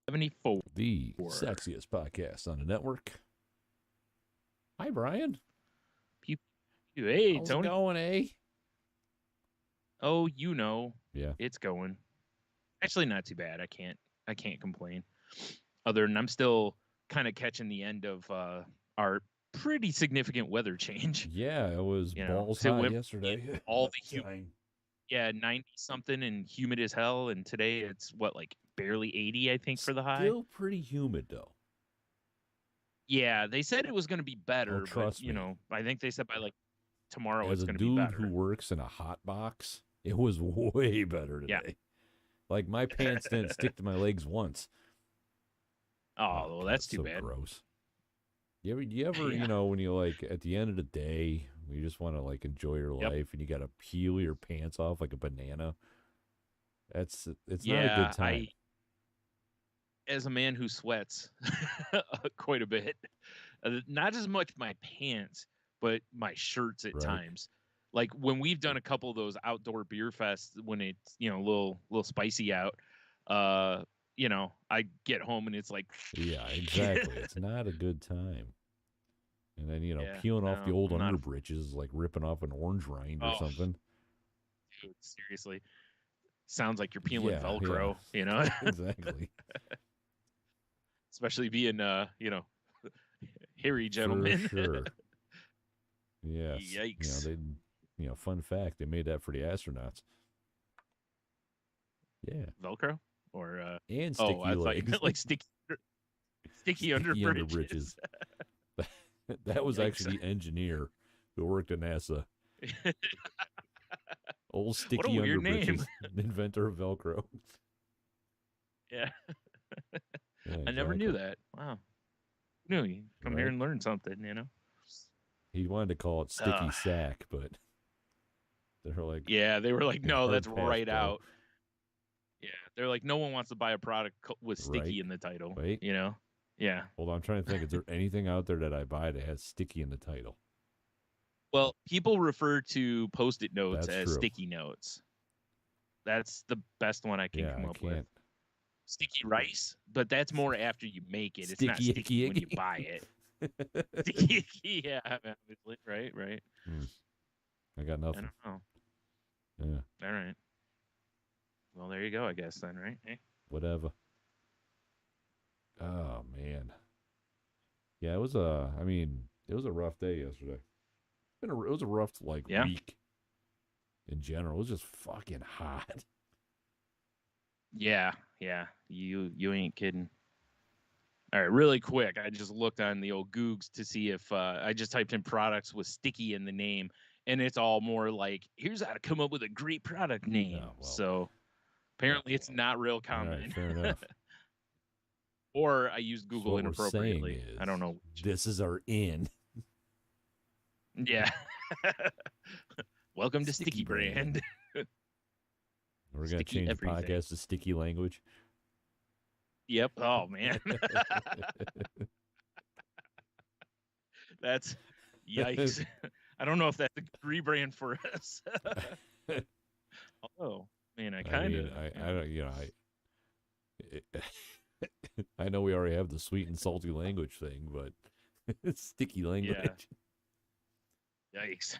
74. The sexiest podcast on the network. Hi, Brian. Pew, pew. Hey, How's Tony. it going, eh? Oh, you know, Yeah. it's going. Actually, not too bad. I can't complain. Other than I'm still kind of catching the end of our pretty significant weather change. Yeah, it was balls hot yesterday. All the 90 something and humid as hell, and today it's what, like barely 80, I think, for the high. Still pretty humid though. Yeah, they said it was going to be better, trust but me. I think they said by like tomorrow As it's going to be better. As a dude who works in a hot box, it was way better today. Yeah. Like my pants didn't stick to my legs once. Oh, well, that's too so bad. Gross. You ever, when you like at the end of the day, you just want to like enjoy your life and you got to peel your pants off like a banana. It's not a good time. As a man who sweats quite a bit, not as much my pants, but my shirts at times. Like when we've done a couple of those outdoor beer fests when it's, a little spicy out, I get home and it's like, yeah, exactly. It's not a good time. And then, peeling off the old underbridges is like ripping off an orange rind or something. Dude, seriously. Sounds like you're peeling Velcro, Exactly. Especially being, hairy gentlemen. For sure. Yes. Yikes. Fun fact, they made that for the astronauts. Yeah. Velcro? Or and sticky I legs. thought you meant like sticky underbridges. That was actually the engineer who worked at NASA. Old sticky what a weird underbridges, name. Inventor of Velcro. Yeah. I never knew that. Wow. No, you come here and learn something, He wanted to call it sticky sack, but they're like, yeah, they were like, no, that's right out. Yeah, they're like, no one wants to buy a product with sticky in the title. Right. Yeah. Hold on, I'm trying to think. Is there anything out there that I buy that has sticky in the title? Well, people refer to Post-it notes That's as true. sticky notes. That's the best one I can come up with. Sticky rice, but that's more after you make it. It's not sticky when you buy it. Sticky icky, yeah, right. I got nothing. I don't know. Yeah. All right. Well, there you go, I guess, then, right? Hey. Whatever. Oh, man. Yeah, it was a rough day yesterday. It was a rough, week in general. It was just fucking hot. Yeah. You ain't kidding. All right, really quick, I just looked on the old Googs to see if I just typed in products with sticky in the name, and it's all more like, here's how to come up with a great product name. Oh, well. So apparently it's not real common. All right, fair enough. Or I used Google inappropriately. I don't know. This is our in. Yeah. Welcome to Sticky Brand. We're going to change the podcast to Sticky Language. Yep. Oh, man. That's yikes. I don't know if that's a rebrand for us. Oh, man, I kind of. I know we already have the sweet and salty language thing, but it's sticky language. Yeah. Yikes.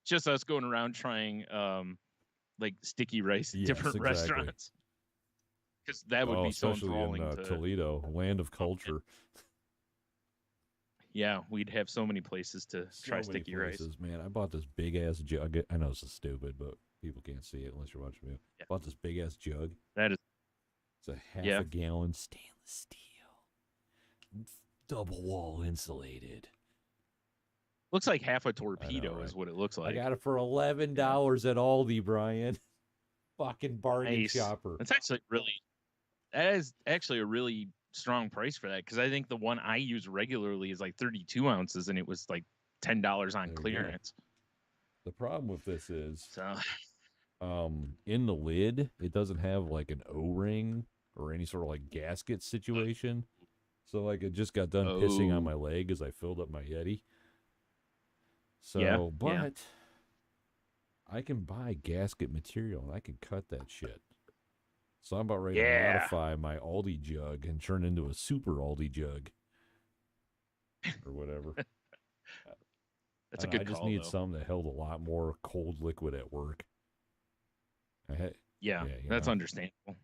Just us going around trying like sticky rice at different restaurants. Because that would be so enthralling. In Toledo, land of culture. Yeah, we'd have so many places to try sticky rice. Man, I bought this big ass jug. I know this is stupid, but people can't see it unless you're watching me. I bought this big ass jug. That is. It's a half a gallon stainless steel, double wall insulated. Looks like half a torpedo is what it looks like. I got it for $11 at Aldi, Brian. Fucking bargain shopper. That is actually a really strong price for that, because I think the one I use regularly is like 32 ounces, and it was like $10 on clearance. The problem with this is, in the lid, it doesn't have like an O-ring or any sort of like gasket situation. So like it just got done pissing on my leg as I filled up my Yeti. So, I can buy gasket material and I can cut that shit. So I'm about ready to modify my Aldi jug and turn into a super Aldi jug or whatever. That's a good I just call, need though. something that held a lot more cold liquid at work. That's understandable.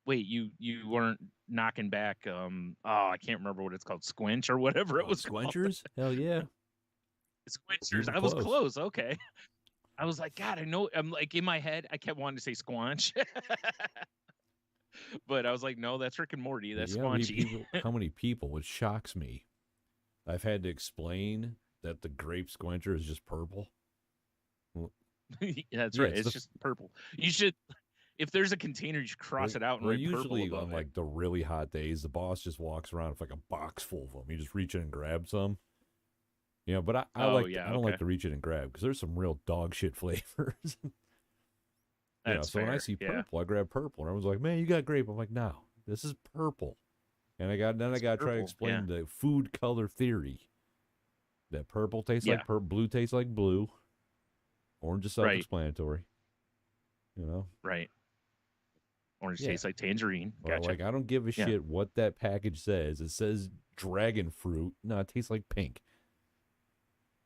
Wait, you weren't knocking back I can't remember what it's called, squinch or whatever it was Squenchers? called. Hell yeah. Squinchers. I was close. Okay. I was like, God, I know. I'm like, in my head, I kept wanting to say squanch. But I was like, no, that's Rick and Morty. That's squanchy. How many people, it shocks me, I've had to explain that the grape squincher is just purple. That's right. It's just purple. You should, if there's a container, you should cross it out and write usually purple above on like the really hot days, the boss just walks around with like a box full of them. You just reach in and grab some. You know, but I don't like to reach in and grab because there's some real dog shit flavors. So when I see purple, I grab purple, and everyone's like, "Man, you got grape." I'm like, "No, this is purple." And I got to try to explain the food color theory. That purple tastes like purple, blue tastes like blue, orange is self-explanatory. You know, right? Orange tastes like tangerine. Gotcha. Like, I don't give a shit what that package says. It says dragon fruit. No, it tastes like pink.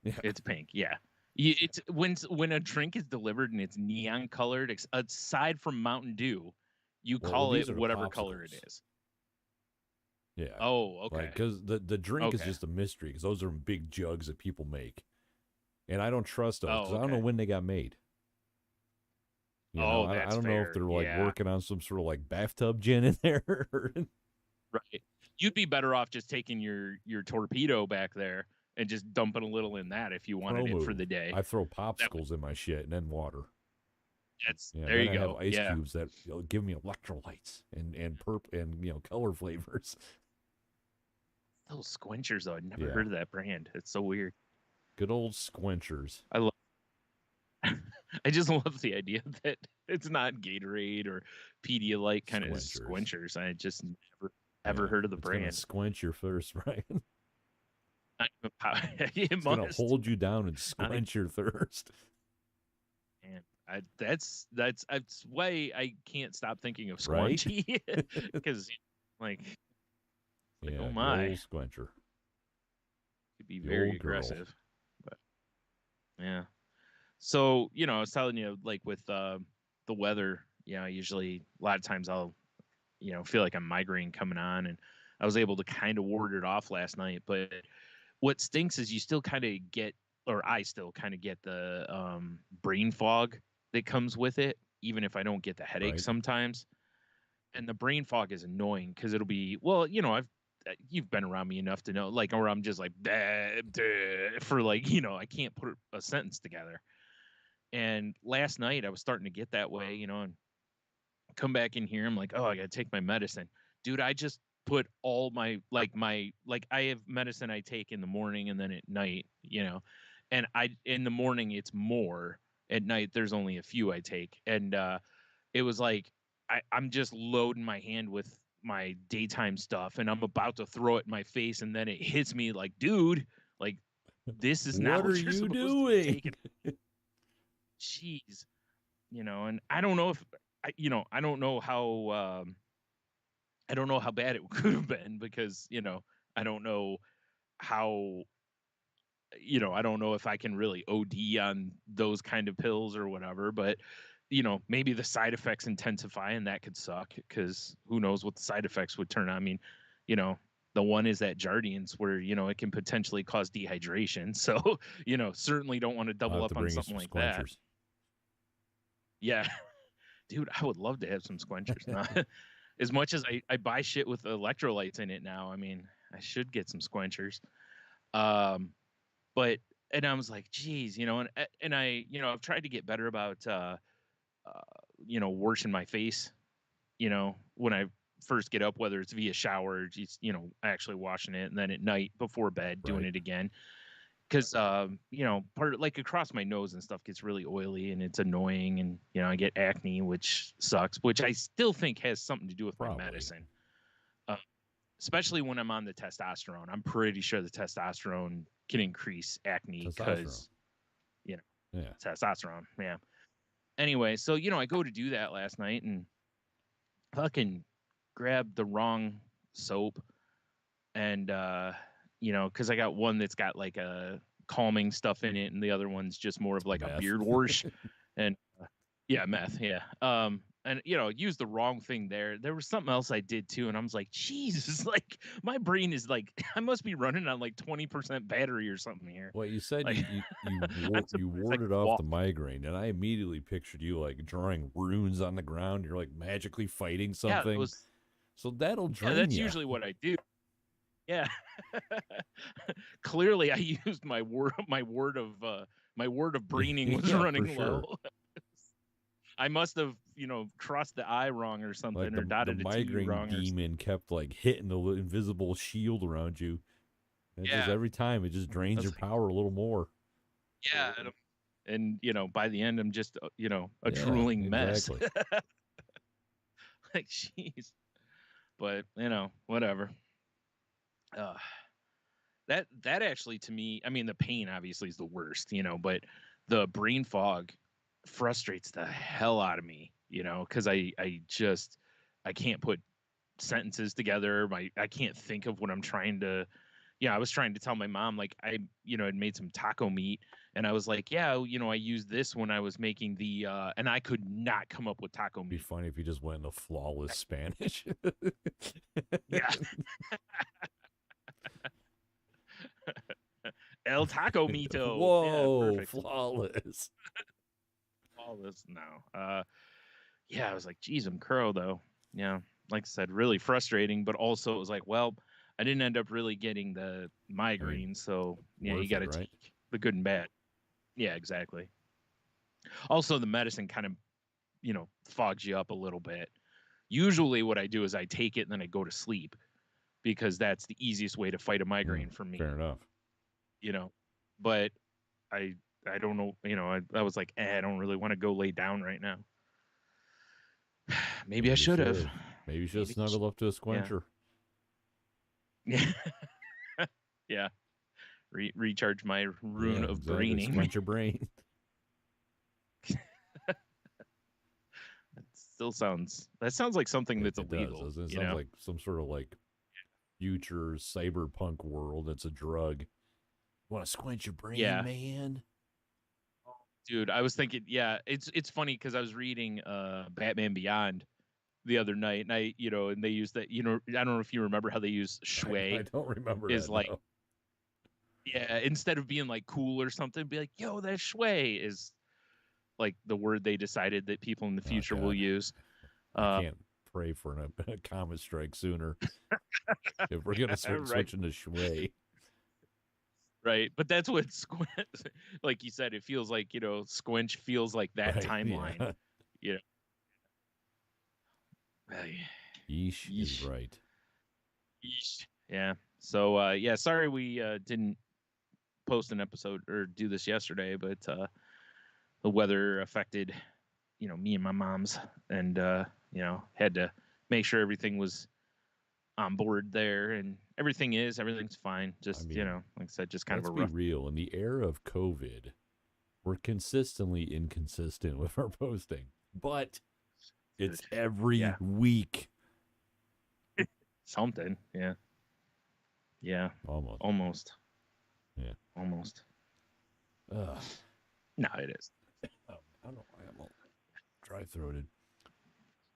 Yeah. It's pink. Yeah. It's when a drink is delivered and it's neon colored, aside from Mountain Dew, you call it whatever color it is. Yeah. Oh, okay. Because the drink is just a mystery because those are big jugs that people make. And I don't trust those because I don't know when they got made. I don't know if they're like working on some sort of like bathtub gin in there. Right. You'd be better off just taking your torpedo back there and just dumping a little in that if you wanted it for the day. I throw popsicles in my shit and then water. There you go. I have ice cubes that give me electrolytes and purple and color flavors. Those squinchers, though, I'd never heard of that brand. It's so weird. Good old squinchers. I just love the idea that it's not Gatorade or Pedialyte kind of squinchers. I just never heard of the brand. It's gonna squinch your thirst, Brian. It's gonna hold you down and squinch your thirst. And that's why I can't stop thinking of squanchy because oh my, squincher could be very aggressive. But yeah. So, I was telling you, like with the weather, usually a lot of times I'll, feel like a migraine coming on, and I was able to kind of ward it off last night. But what stinks is you still kind of get, or I still kind of get the brain fog that comes with it, even if I don't get the headache sometimes. And the brain fog is annoying because it'll be, you've been around me enough to know, like, or I'm just like, for like, I can't put a sentence together. And last night I was starting to get that way, and come back in here. I'm like, oh, I got to take my medicine. Dude, I just put all my I have medicine I take in the morning and then at night, and in the morning it's more. At night there's only a few I take. And it was like I'm just loading my hand with my daytime stuff and I'm about to throw it in my face, and then it hits me like, dude, like, this is not what you're supposed to be taking. Jeez. And I don't know if I don't know how bad it could have been because, I don't know how, I don't know if I can really OD on those kind of pills or whatever, but, maybe the side effects intensify and that could suck because who knows what the side effects would turn on. I mean, the one is that Jardians where, it can potentially cause dehydration. So, certainly don't want to double up on something like that. Yeah. Dude, I would love to have some squinchers. As much as I buy shit with electrolytes in it now, I mean, I should get some squinchers. But I was like, geez, and I, I've tried to get better about, washing my face, when I first get up, whether it's via shower, just, actually washing it, and then at night before bed, doing it again. Because, part of, like, across my nose and stuff gets really oily and it's annoying. And, I get acne, which sucks, which I still think has something to do with my medicine. Especially when I'm on the testosterone. I'm pretty sure the testosterone can increase acne because, testosterone. Yeah. Anyway, so, I go to do that last night and fucking grabbed the wrong soap, and because I got one that's got like a calming stuff in it, and the other one's just more of like Meth. a beard wash, and yeah, meth, yeah. And used the wrong thing there. There was something else I did too, and I was like, Jesus, like my brain is like, I must be running on like 20% battery or something here. Well, you said like, you warded off the migraine, and I immediately pictured you like drawing runes on the ground. You're like magically fighting something. Yeah, so that'll drain that's you. usually what I do. Yeah. Clearly, I used my word of braining was running low. I must have, crossed the I wrong or something, like or dotted the a T migraine wrong. Demon kept like hitting the invisible shield around you. And just every time it just drains your power a little more. Yeah, and by the end I'm just a drooling mess. Like, jeez. But whatever. That actually, to me, I mean, the pain obviously is the worst, but the brain fog frustrates the hell out of me, because I can't put sentences together. I can't think of what I'm trying to. I was trying to tell my mom, like, I had made some taco meat, and I was like, yeah, I used this when I was making the and I could not come up with taco meat. It'd be funny if you just went into flawless Spanish. Yeah. El taco mito. Whoa, yeah, flawless. Flawless. No. Yeah, I was like, geez, I'm crow though. Yeah, like I said, really frustrating, but also it was like, well, I didn't end up really getting the migraine, so you got to take the good and bad. Yeah, exactly. Also, the medicine kind of, fogs you up a little bit. Usually what I do is I take it and then I go to sleep, because that's the easiest way to fight a migraine for me. Fair enough. But I don't know, I was like, I don't really want to go lay down right now. Maybe I should have. Maybe you should have snuggled up to a squencher. Yeah. Yeah. Recharge my rune of braining. Squench your brain. That sounds like something that's illegal. It sounds like some sort of like future cyberpunk world that's a drug. Want to squinch your brain, man? Dude, I was thinking, it's funny because I was reading Batman Beyond the other night, and and they use that, I don't know if you remember how they use shui. I don't remember is that, like, no. Yeah, instead of being like cool or something, be like, yo, that shui is like the word they decided that people in the future will use. I can't pray for a comet strike sooner if we're gonna switch into shui. Right, but that's what squinch, like you said, it feels like, squinch feels like that timeline. Yeah. Yeesh is right. Yeesh. Yeah. So sorry we didn't post an episode or do this yesterday, but the weather affected, me and my mom's, and had to make sure everything was on board there, and everything's fine. Just, like I said, just kind of a rough. Let's be real. In the era of COVID, we're consistently inconsistent with our posting, but it's every week. Something, yeah. Yeah. Almost. Yeah. Almost. No, it is. I don't know why I'm all dry-throated.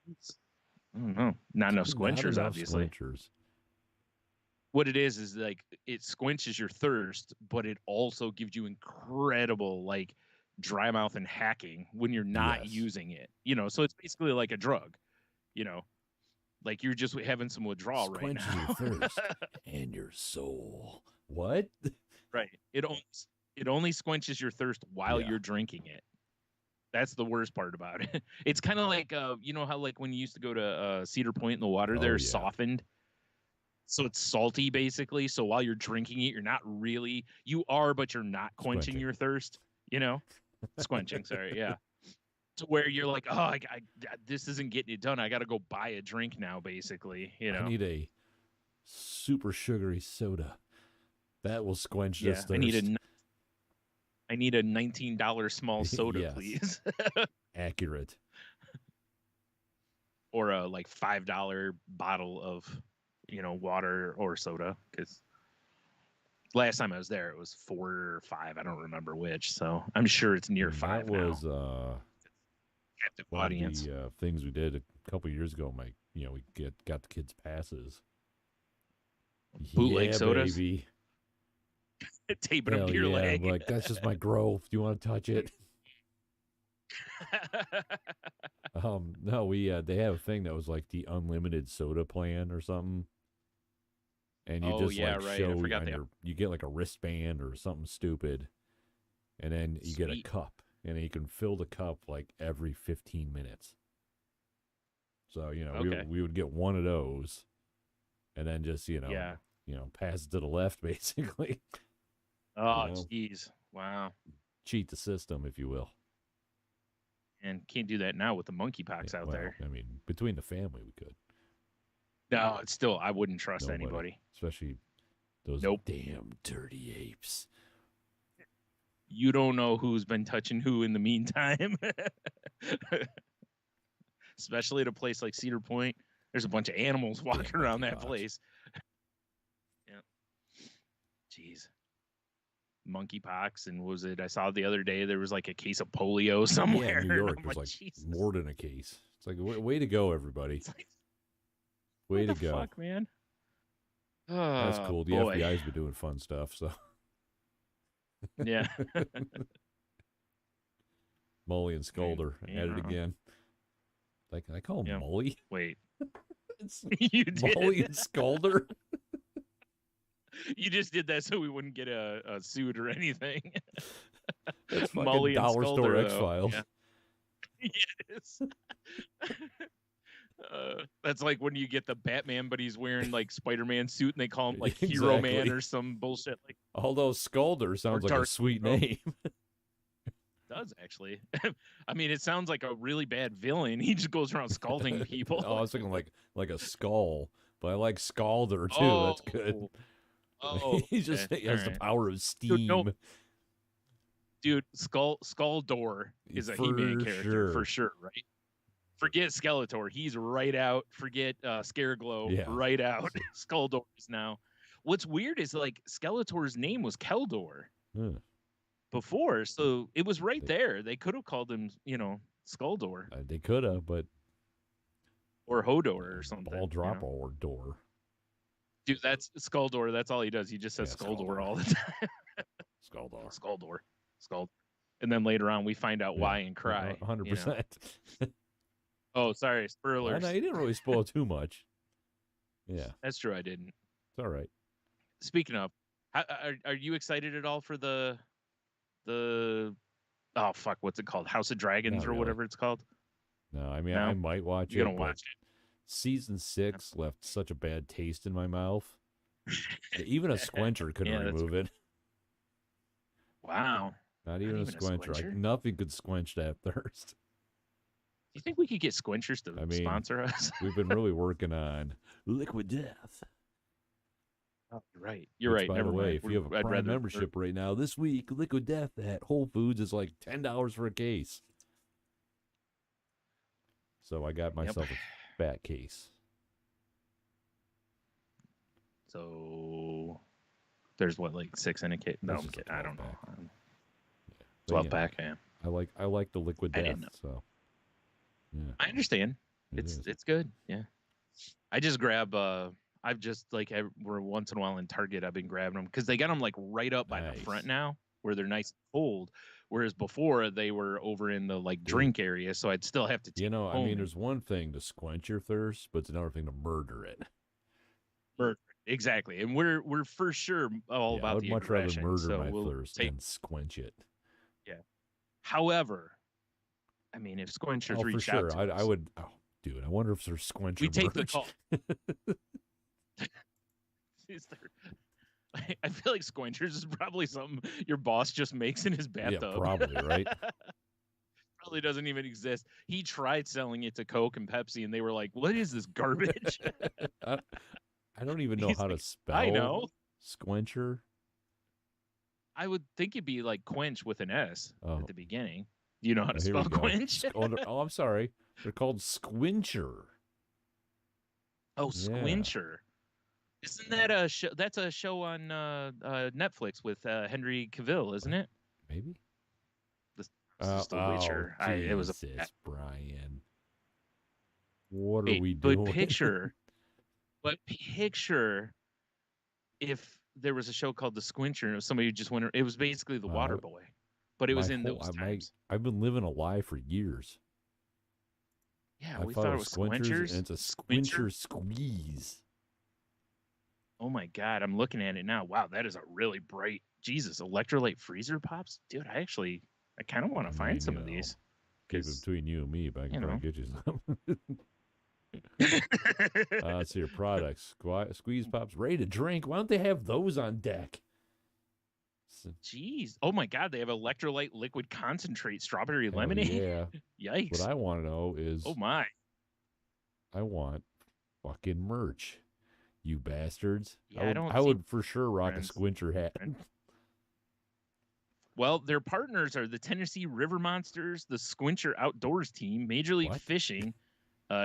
I don't know. Not enough squenchers, obviously. What it is like, it squenches your thirst, but it also gives you incredible, like, dry mouth and hacking when you're not using it. So it's basically like a drug, like you're just having some withdrawal right now. Squenches your thirst and your soul. What? Right. It only squenches your thirst while you're drinking it. That's the worst part about it. It's kind of like, how like when you used to go to Cedar Point in the water, they're softened. So it's salty, basically. So while you're drinking it, you're not really, you are, but you're not quenching your thirst, Squenching, sorry, yeah. To where you're like, oh, this isn't getting it done. I got to go buy a drink now, basically, I need a super sugary soda. That will squench this thirst. I need a $19 small soda, please. Accurate. or a like $5 bottle of, water or soda. Because last time I was there, it was 4 or 5. I don't remember which. So I'm sure it's near 5 that was now. Captive one audience. of the things we did a couple years ago. We got the kids passes. Bootleg sodas. Baby. Taping them to your leg. Like, that's just my growth. Do you want to touch it? No, they have a thing that was like the unlimited soda plan or something. And you show you get like a wristband or something stupid. And then you get a cup. And then you can fill the cup like every 15 minutes. So, we would get one of those and then just, pass it to the left basically. Oh, jeez. Wow. Cheat the system, if you will. And can't do that now with the monkeypox out there. I mean, between the family, we could. No, it's still, I wouldn't trust anybody. Especially those damn dirty apes. You don't know who's been touching who in the meantime. Especially at a place like Cedar Point. There's a bunch of animals walking around that place. Yeah. Jeez. Monkeypox, and was it? I saw the other day there was like a case of polio somewhere. Yeah, New York was like more than a case. It's like way to go, everybody. Like, way to go, fuck, man. That's cool. The FBI's been doing fun stuff, so yeah. Mully and Scolder at it again. Like, can I call him Mully? Wait, you did. Mully and Scolder. You just did that so we wouldn't get a suit or anything. That's fucking Dollar Store X-Files. Yeah. Yes. That's like when you get the Batman, but he's wearing like Spider-Man suit, and they call him like Hero Man or some bullshit. Like, although Scolder sounds like a sweet name. Does actually. I mean, it sounds like a really bad villain. He just goes around scalding people. I was thinking like a skull, but I like Scalder too. That's good. Oh, he just has the power of steam. Dude, Skaldor is a He-Man character for sure, right? Forget Skeletor, he's right out. Forget Scareglow, right out. Skaldor is now. What's weird is like Skeletor's name was Keldor before, so it was right there. They could have called him, Skaldor. They could have, but or Hodor or something. Ball drop or door. Dude, that's Skaldor. That's all he does. He just says Skaldor all the time. Skaldor. And then later on, we find out why and cry. 100%. Oh, sorry. Spoilers. No, you didn't really spoil too much. Yeah. That's true. I didn't. It's all right. Speaking of, are you excited at all for the oh, fuck, what's it called? House of Dragons or whatever it's called? No, I mean, I might watch You're going to watch it. Season 6 left such a bad taste in my mouth. Even a squencher couldn't remove it. Wow. Not even a squencher. Nothing could squench that thirst. Do you think we could get squenchers to sponsor us? We've been really working on Liquid Death. Oh, you're right. By the way, if you have a Prime membership right now, this week, Liquid Death at Whole Foods is like $10 for a case. So I got myself a fat case. So there's like 6 in a case? No, I'm kidding. I don't know. 12-pack, yeah. I like the Liquid Death, so yeah. I understand. It's good, yeah. I just grab I've just like we're once in a while in Target, I've been grabbing them because they got them like right up by the front now where they're nice and cold, whereas before they were over in the like drink area, so I'd still have to take I mean, there's one thing to squench your thirst, but it's another thing to murder it. Exactly, and we're for sure all about the aggression. I would much rather murder my thirst than squench it. Yeah. However, I mean, if squenchers reach out to us, I would. Oh, dude, I wonder if there's squencher. We take the call. I feel like squenchers is probably something your boss just makes in his bathtub. Yeah, probably, right? Probably doesn't even exist. He tried selling it to Coke and Pepsi, and they were like, "What is this garbage?" I don't even know how to spell squencher. I would think it'd be like quench with an S at the beginning. Do you know how to spell quench? Oh, I'm sorry. They're called squincher. Oh, Yeah, Squincher. Isn't that a show? That's a show on Netflix with Henry Cavill, isn't it? maybe. This is The Oh, Witcher. It was a Jesus, Brian. What are wait, we but doing? picture if there was a show called The Squincher and it was somebody who just went. It was basically the Water Boy, but it was in those times. I've been living a lie for years. Yeah, I we thought thought it it was was Squinchers, and Squinchers. it's a Squincher squeeze. Oh my God, I'm looking at it now. Wow, that is a really bright. Jesus, electrolyte freezer pops, dude. I kind of want to find some of these. Keep it between you and me, but I can probably get you some. Let's see your products. Squeeze pops, ready to drink. Why don't they have those on deck? Jeez. Oh my God, they have electrolyte liquid concentrate strawberry lemonade. Yeah. Yikes. What I want to know is, oh my. I want fucking merch, you bastards. Yeah, I would for sure rock a Squincher hat. Well, their partners are the Tennessee River Monsters, the Squincher Outdoors team, Major League Fishing,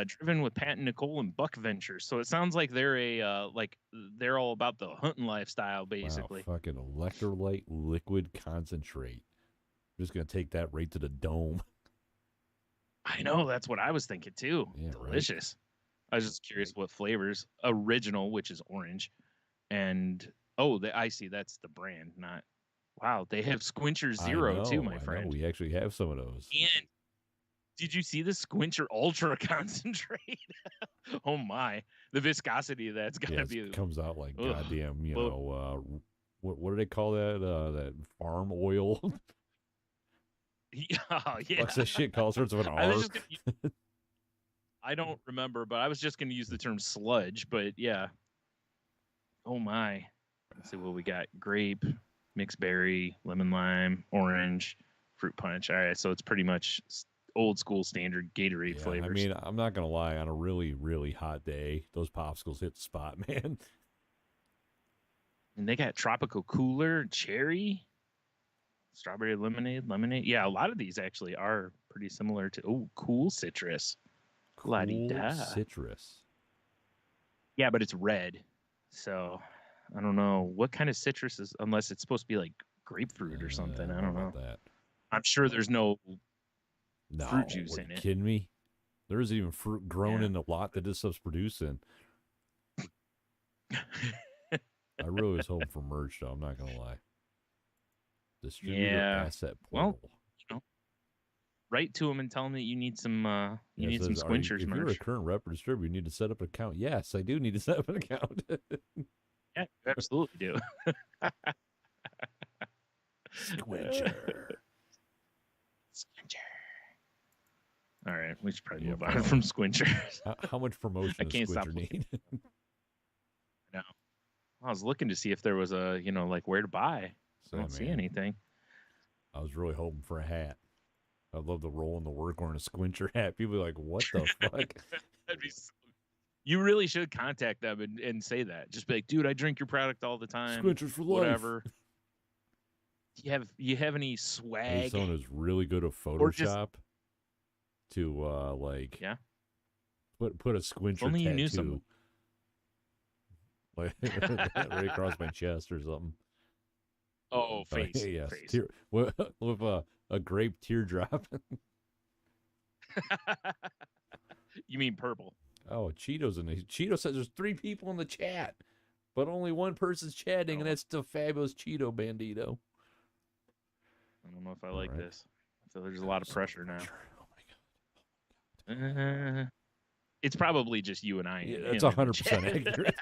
driven with Pat and Nicole and Buck Ventures. So it sounds like they're they're all about the hunting lifestyle, basically. Wow, fucking electrolyte liquid concentrate. I'm just gonna take that right to the dome. I know, that's what I was thinking too. Yeah, delicious. Right? I was just curious what flavors. Original, which is orange, and I see that's the brand, not. Wow, they have Squincher Zero too, my friend. We actually have some of those. And did you see the Squincher Ultra concentrate? Oh my, the viscosity of that's gotta be. It comes out like goddamn, what do they call that? That farm oil. Yeah. What's that shit called? Starts with an R. I don't remember, but I was just going to use the term sludge. But yeah. Oh my. Let's see what we got. Grape, mixed berry, lemon lime, orange, fruit punch. All right, so it's pretty much old school standard Gatorade flavors. I mean, I'm not gonna lie. On a really, really hot day, those popsicles hit the spot, man. And they got tropical cooler, cherry, strawberry lemonade. Yeah, a lot of these actually are pretty similar to cool citrus. Cool citrus. Yeah, but it's red, so I don't know what kind of citrus is, unless it's supposed to be like grapefruit or something. I don't know. That. I'm sure there's no fruit juice in it. Kidding me? There isn't even fruit grown in the lot that this stuff's producing. I really was hoping for merch, though. I'm not gonna lie. Distributor asset portal. Well, write to them and tell them that you need some some Squinchers merch. If you're a current rep or distributor, you need to set up an account. Yes, I do need to set up an account. Yeah, you absolutely do. Squincher. All right, we should probably move on from Squinchers. How much promotion does Squincher need? No. I was looking to see if there was a, like where to buy. I don't see anything. I was really hoping for a hat. I'd love to roll in the work wearing a Squincher hat. People are like, what the fuck? You really should contact them and say that. Just be like, dude, I drink your product all the time. Squinchers for life. Whatever. Do you have any swag? Hey, someone who's really good at Photoshop to put a Squincher only tattoo you knew someone. Like right across my chest or something. Oh, face. Yes. Face. With a grape teardrop. You mean purple? Oh, Cheeto's in there. Cheeto says there's 3 people in the chat, but only one person's chatting, and that's the fabulous Cheeto Bandito. I don't know if I like this. I feel there's a lot of pressure now. Oh my god. It's probably just you and I. Yeah, that's 100% accurate.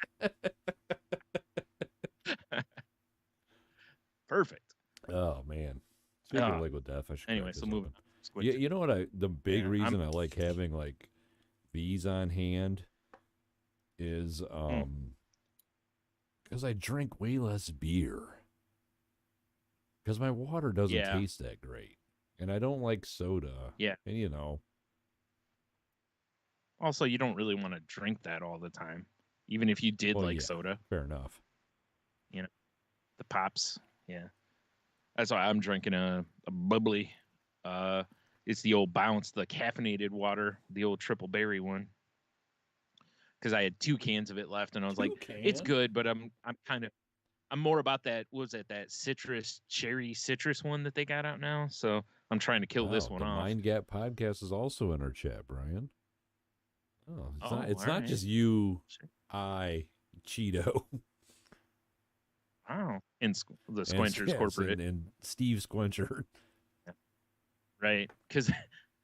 Perfect. Oh man. Speaking of liquid death, I should. Anyway, so moving on. You know what? The big reason I like having like these on hand is because I drink way less beer. Because my water doesn't taste that great, and I don't like soda. Yeah, and Also, you don't really want to drink that all the time, even if you did soda. Fair enough. The pops. Yeah, that's why I'm drinking a bubbly. It's the old Bounce, the caffeinated water, the old triple berry one. because I had 2 cans of it left, and I was like, it's good, but I'm more about that. What was it, that cherry citrus one that they got out now? So I'm trying to kill this one the off. Mind Gap podcast is also in our chat, Brian. Oh, it's not right. just you, I, Cheeto. Wow. And the Squenchers corporate. And Steve Squencher. Yeah. Right. Because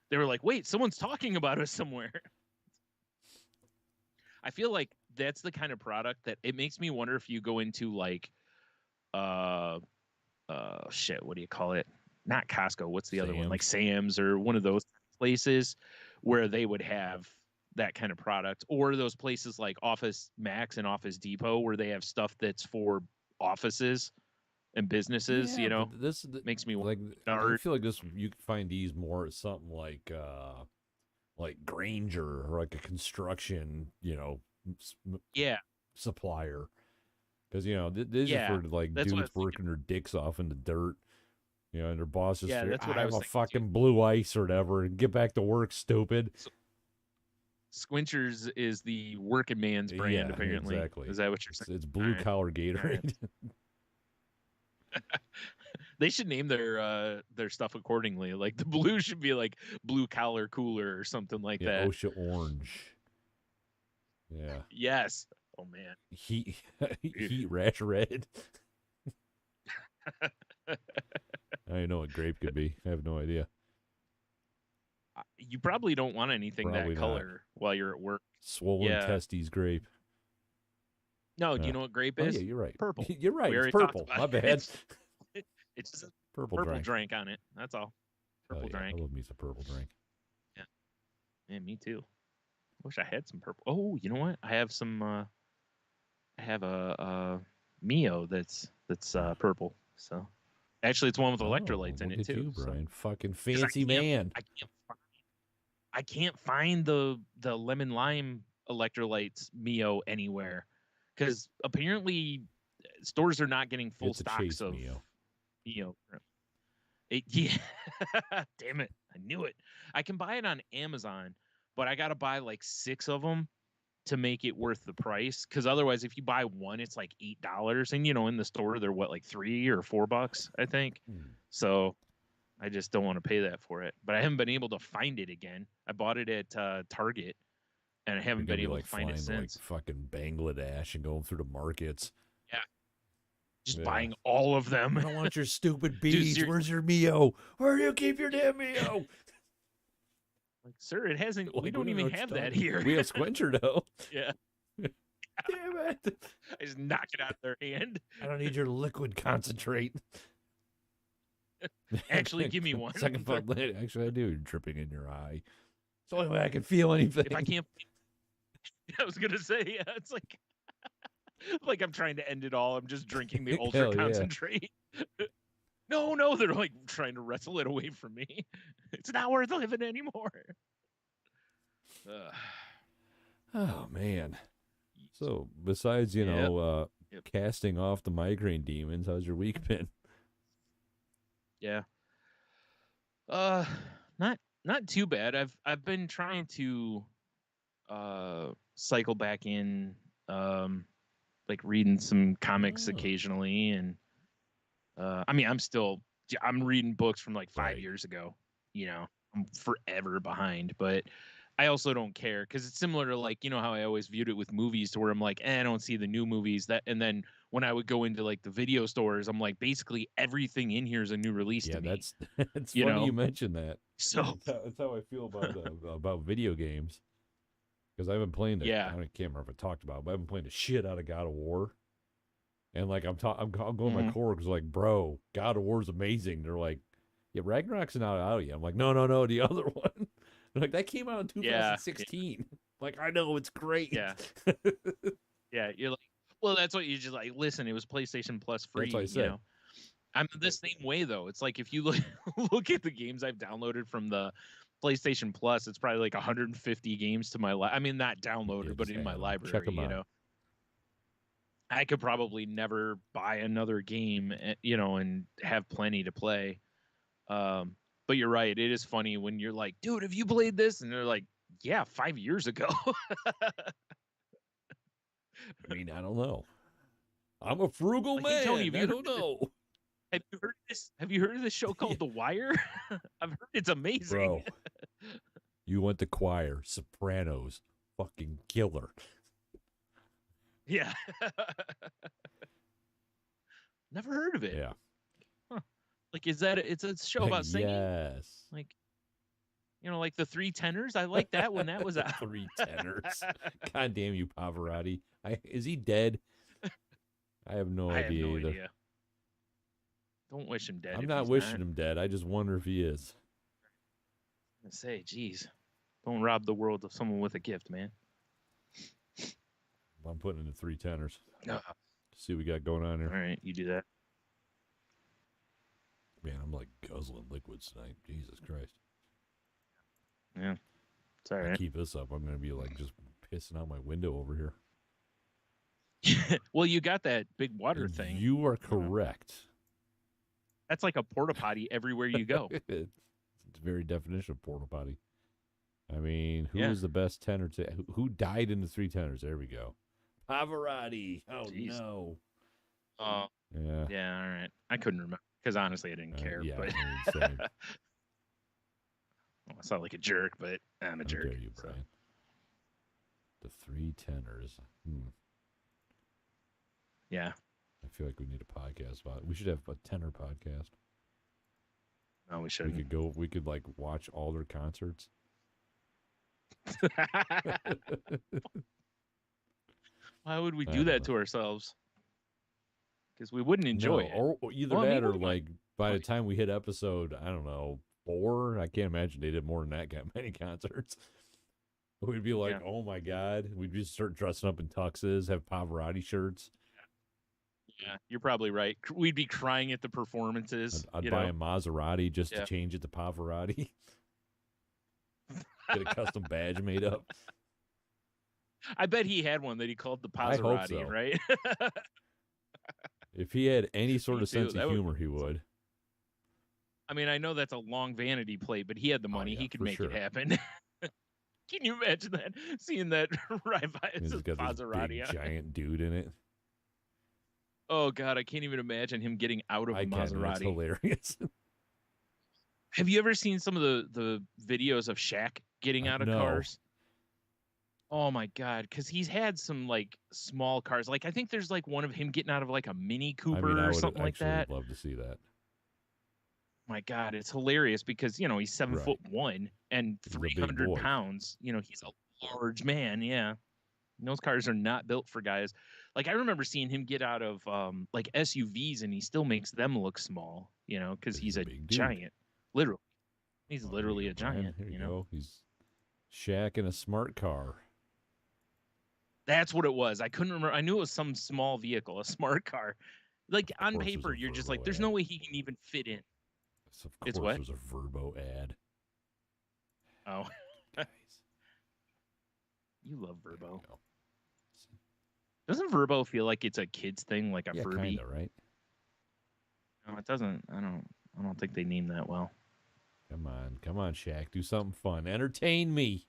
they were like, wait, someone's talking about us somewhere. I feel like that's the kind of product that it makes me wonder if you go into like, shit, what do you call it? Not Costco. What's the other one? Like Sam's or one of those places where they would have that kind of product, or those places like Office Max and Office Depot where they have stuff that's for offices and businesses. This makes me like. I feel like this. You can find these more at something like Granger or like a construction, supplier. Because these are for like dudes working their dicks off in the dirt. And their boss just that's what I was have a fucking blue ice or whatever, and get back to work, stupid. Squinchers is the working man's brand, apparently. Exactly. Is that what you're saying? It's blue collar Gatorade. They should name their stuff accordingly. Like the blue should be like blue collar cooler or something like that. OSHA orange. Yeah. Yes. Oh man. Heat rash red. I don't know what grape could be. I have no idea. You probably don't want anything that color while you're at work. Swollen testes grape. No, do you know what grape is? Oh, yeah, you're right. Purple. You're right. It's purple. My bad. It's just a purple drink on it. That's all. Purple drink. I love me some purple drink. Yeah. Yeah, me too. I wish I had some purple. Oh, you know what? I have some. I have a Mio that's purple. So actually, it's one with electrolytes in it too. You, Brian, fucking fancy man. I can't find the lemon lime electrolytes Mio anywhere, because apparently stores are not getting full stocks of Mio. Yeah, damn it, I knew it. I can buy it on Amazon, but I gotta buy like 6 of them to make it worth the price. Because otherwise, if you buy one, it's like $8, and in the store they're what, like $3 or $4, I think. So I just don't want to pay that for it. But I haven't been able to find it again. I bought it at Target, and I haven't been able to find it since. Like fucking Bangladesh and going through the markets. Yeah. Just buying all of them. I don't want your stupid beads. Dude, where's your Mio? Where do you keep your damn Mio? Like, sir, it hasn't. We don't even have that here. We have Squincher though. Yeah. Damn it! I just knock it out of their hand. I don't need your liquid concentrate. Actually, give me one. Second thought later. Actually, I do. You're dripping in your eye. It's the only way I can feel anything. If I can't. I was gonna say, yeah, it's like I'm trying to end it all. I'm just drinking the ultra concentrate. No, they're like trying to wrestle it away from me. It's not worth living anymore. Oh man. So besides, casting off the migraine demons, how's your week been? Yeah. Not too bad. I've been trying to cycle back in, like reading some comics occasionally, and I'm reading books from like 5 years ago. I'm forever behind, but I also don't care, because it's similar to like, how I always viewed it with movies, to where I'm like, I don't see the new movies and then when I would go into like the video stores, I'm like, basically everything in here is a new release to me. That's funny you mentioned that. So that's how I feel about video games, because I've been playing I can't remember if I talked about it, but I've been playing the shit out of God of War. And like I'm going to my coworkers like, bro, God of War's amazing. They're like, yeah, Ragnarok's not out yet. I'm like, no, the other one. They're like, that came out in 2016. Yeah. Like, I know, it's great. Yeah. Yeah, you're like, well, that's what you just like. Listen, it was PlayStation Plus free. That's what I said. I'm the same way though. It's like if you look at the games I've downloaded from the PlayStation Plus, it's probably like 150 games to my not downloaded, but in my library. Check them out. I could probably never buy another game, and have plenty to play. But you're right. It is funny when you're like, dude, have you played this? And they're like, yeah, 5 years ago. I mean, I don't know. I'm a frugal Like, man. hey, Tony, I don't know. Have you heard this? Have you heard of this show called The Wire? I've heard it's amazing. Bro, you went to choir, Sopranos, fucking killer. Yeah. Never heard of it. Yeah. Huh. Like, it's a show about singing? Yes. Like, like the Three Tenors. I like that when that was out. Three Tenors. God damn you, Pavarotti. Is he dead? I have no idea either. Don't wish him dead. I'm not wishing him dead. I just wonder if he is. I say, geez, don't rob the world of someone with a gift, man. I'm putting in the Three Tenors. See what we got going on here. All right, you do that. Man, I'm like guzzling liquids tonight. Jesus Christ. Yeah, it's all right. I keep this up, I'm going to be like just pissing out my window over here. Well, you got that big water thing. You are correct. That's like a porta potty everywhere you go. It's the very definition of porta potty. I mean, who was the best tenor? Who died in the Three Tenors? There we go. Pavarotti. Oh, jeez. No. Oh. Yeah. Yeah, all right. I couldn't remember because honestly I didn't care. Yeah, but... same. Well, I sound like a jerk, but I'm a jerk. Dare you, Brian. The Three Tenors. Yeah. I feel like we need a podcast about it. We should have a tenor podcast. No, we shouldn't. We could like watch all their concerts. Why would we do that to ourselves? Because we wouldn't enjoy it. Or either that or like by the time we hit episode, I don't know, 4, I can't imagine they did more than that many concerts. We'd be like, oh my God. We'd just start dressing up in tuxes, have Pavarotti shirts. Yeah, you're probably right. We'd be crying at the performances. I'd buy a Maserati just to change it to Pavarotti. Get a custom badge made up. I bet he had one that he called the Pavarotti, right? If he had any sort of sense of humor, he would. I mean, I know that's a long vanity plate, but he had the money. He could make it happen. Can you imagine that? Seeing that right by it says Maserati. This big, giant dude in it. Oh, God, I can't even imagine him getting out of a Maserati. That's hilarious. Have you ever seen some of the videos of Shaq getting out of cars? Oh, my God, because he's had some, like, small cars. Like, I think there's, like, one of him getting out of, like, a Mini Cooper or something like that. I would love to see that. My God, it's hilarious because, he's 7'1" and 300 pounds. He's a large man, yeah. And those cars are not built for guys. Like, I remember seeing him get out of, like, SUVs, and he still makes them look small, because he's a giant. Literally. He's literally a giant, Here you know? He's Shaq in a smart car. That's what it was. I couldn't remember. I knew it was some small vehicle, a smart car. Like, on paper, you're just like, there's no way he can even fit in. Of course, there's a Verbo ad. Oh. You love Verbo. Doesn't Verbo feel like it's a kid's thing, like a Furby? Kinda, right? No, it doesn't. I don't think they named that well. Come on, Shaq, do something fun, entertain me.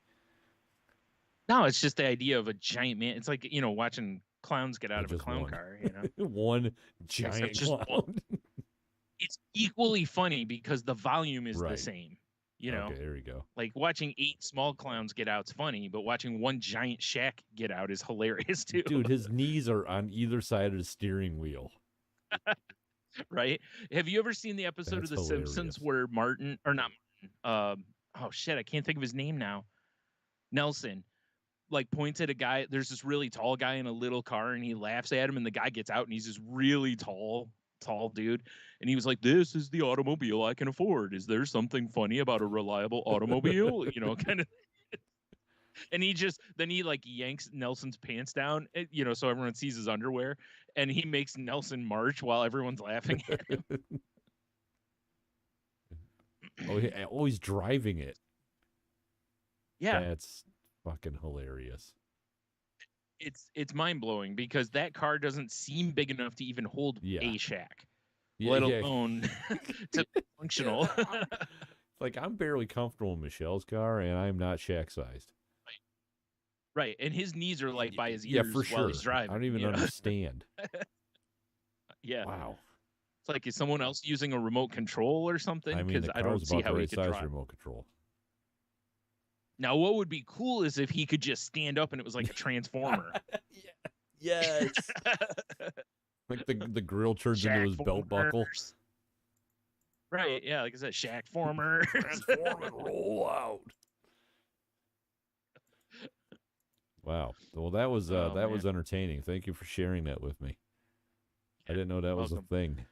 No, it's just the idea of a giant man. It's like watching clowns get out of a clown car. One giant clown. One. It's equally funny because the volume is the same. Okay, there we go. Like watching 8 small clowns get out's funny, but watching one giant Shaq get out is hilarious too. Dude, his knees are on either side of the steering wheel. Right? Have you ever seen the episode of The Simpsons where Martin, or not Martin, oh shit, I can't think of his name now. Nelson, like points at a guy. There's this really tall guy in a little car, and he laughs at him, and the guy gets out, and he's this really tall dude, and he was like, "This is the automobile I can afford. Is there something funny about a reliable automobile?" Kind of. And he like yanks Nelson's pants down, so everyone sees his underwear, and he makes Nelson march while everyone's laughing at him. He's driving it. Yeah, that's fucking hilarious. It's mind blowing because that car doesn't seem big enough to even hold a Shaq, let alone to be functional. Like, I'm barely comfortable in Michelle's car, and I'm not Shaq sized. Right, and his knees are like by his Yeah, ears for while he's sure. driving. I don't even understand. Yeah. Wow. It's like, is someone else using a remote control or something? I mean, Because the I car's don't see about the how he right could size drive. remote control. Now, what would be cool is if he could just stand up and it was like a transformer. Yes. Like the grill turns into his belt buckle. Right, yeah, like I said, Shaq former. Transform and roll out. Wow. Well, that was was entertaining. Thank you for sharing that with me. I didn't know that was a thing.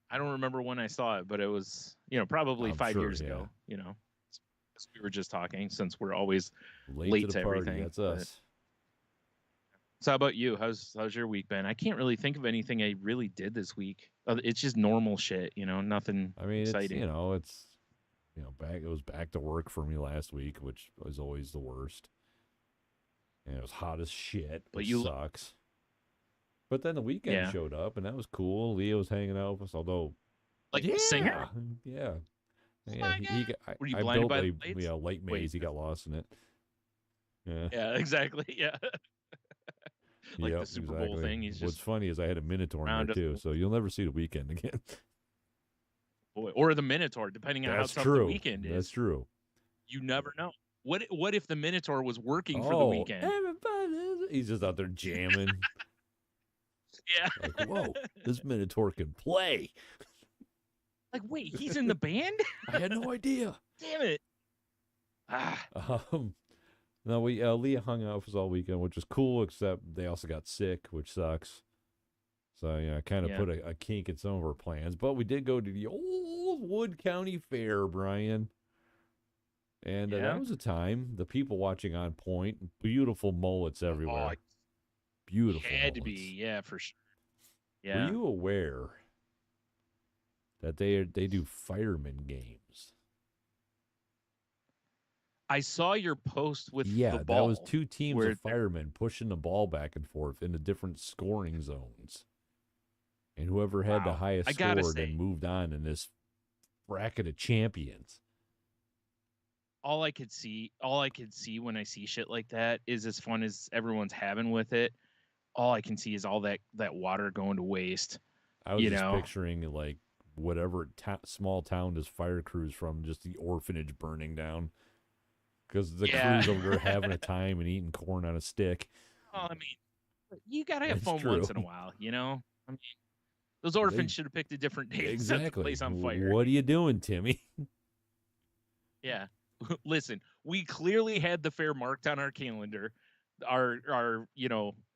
I don't remember when I saw it, but it was, probably 5 years ago, as we were just talking, since we're always late to everything. That's us. So how about you? How's your week been? I can't really think of anything I really did this week. It's just normal shit, nothing exciting. It's it was back to work for me last week, which was always the worst. And it was hot as shit, which sucks. But then the weekend showed up, and that was cool. Leah was hanging out with us, although the singer? Yeah. Were you blinded by the lights? Light maze. He got lost in it. Yeah, exactly. Yeah. The Super Bowl thing. What's funny is I had a Minotaur in there too, so you'll never see the weekend again. Boy, or the Minotaur, depending on how tough the weekend is. That's true. You never know. What if the Minotaur was working for the weekend? He's just out there jamming. Yeah. Like, whoa, this Minotaur can play. Like, wait, he's in the band? I had no idea. Damn it. No, Leah hung out with us all weekend, which was cool, except they also got sick, which sucks. So, I kind of put a kink in some of our plans. But we did go to the old Wood County Fair, Brian. And that was a time. The people watching on point. Beautiful mullets everywhere. Beautiful had mullets. To be, yeah, for sure. Yeah. Were you aware that they do fireman games? I saw your post with the ball. That was 2 teams of firemen pushing the ball back and forth into different scoring zones. And whoever had the highest score then moved on in this bracket of champions. All I could see when I see shit like that is, as fun as everyone's having with it, all I can see is all that water going to waste. I was just picturing like whatever small town does fire crews from, just the orphanage burning down. Because the crews over there having a time and eating corn on a stick. Well, I mean, you got to have fun once in a while, I mean, those orphans should have picked a different day to set the place on fire. What are you doing, Timmy? Yeah. Listen, we clearly had the fair marked on our calendar. Our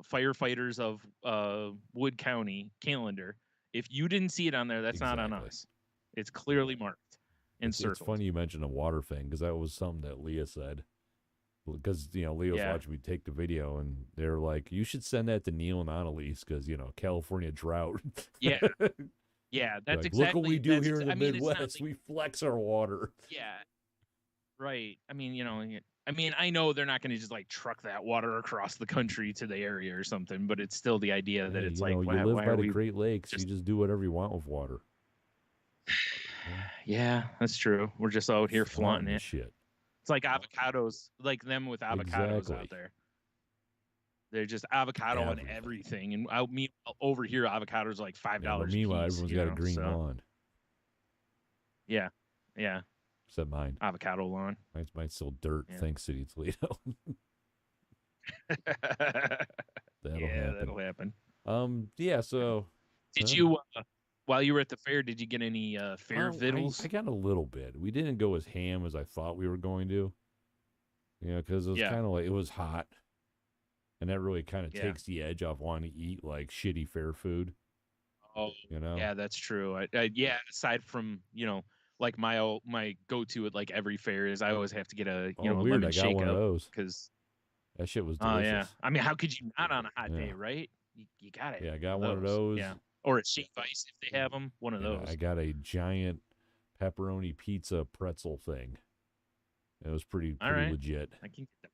firefighters of Wood County calendar. If you didn't see it on there, that's not on us. It's clearly marked. It's funny you mentioned a water thing, because that was something that Leah said. Because, Leah was watching me take the video, and they're like, you should send that to Neil and Annalise, because, California drought. Yeah. Yeah, that's like, exactly. Look what we do here in the Midwest. We flex our water. Yeah. Right. I mean, I know they're not going to just like truck that water across the country to the area or something, but it's still the idea that it's like, you live by the Great Lakes. You just do whatever you want with water. Yeah, that's true. We're just out here flaunting it. Shit. It's like avocados, like them with avocados out there. They're just avocado on everything. And over here, avocados are like $5 meanwhile, piece, everyone's got a green lawn. Yeah. Yeah. Except mine. Avocado lawn. Mine's still dirt. Yeah. Thanks, City Toledo. That'll happen. Yeah, so... Did you... while you were at the fair, did you get any fair vittles? I got a little bit. We didn't go as ham as I thought we were going to. Because it was kind of like, it was hot. And that really kind of takes the edge off wanting to eat like shitty fair food. Oh, yeah, that's true. Aside from, like my go-to at like every fair is I always have to get a, a lemon shake one of those. Because that shit was delicious. Oh, yeah. I mean, how could you not on a hot day, right? You got it. Yeah, I got one of those. Yeah. Or a shake ice if they have them. One of those. I got a giant pepperoni pizza pretzel thing. It was pretty legit. I can get that.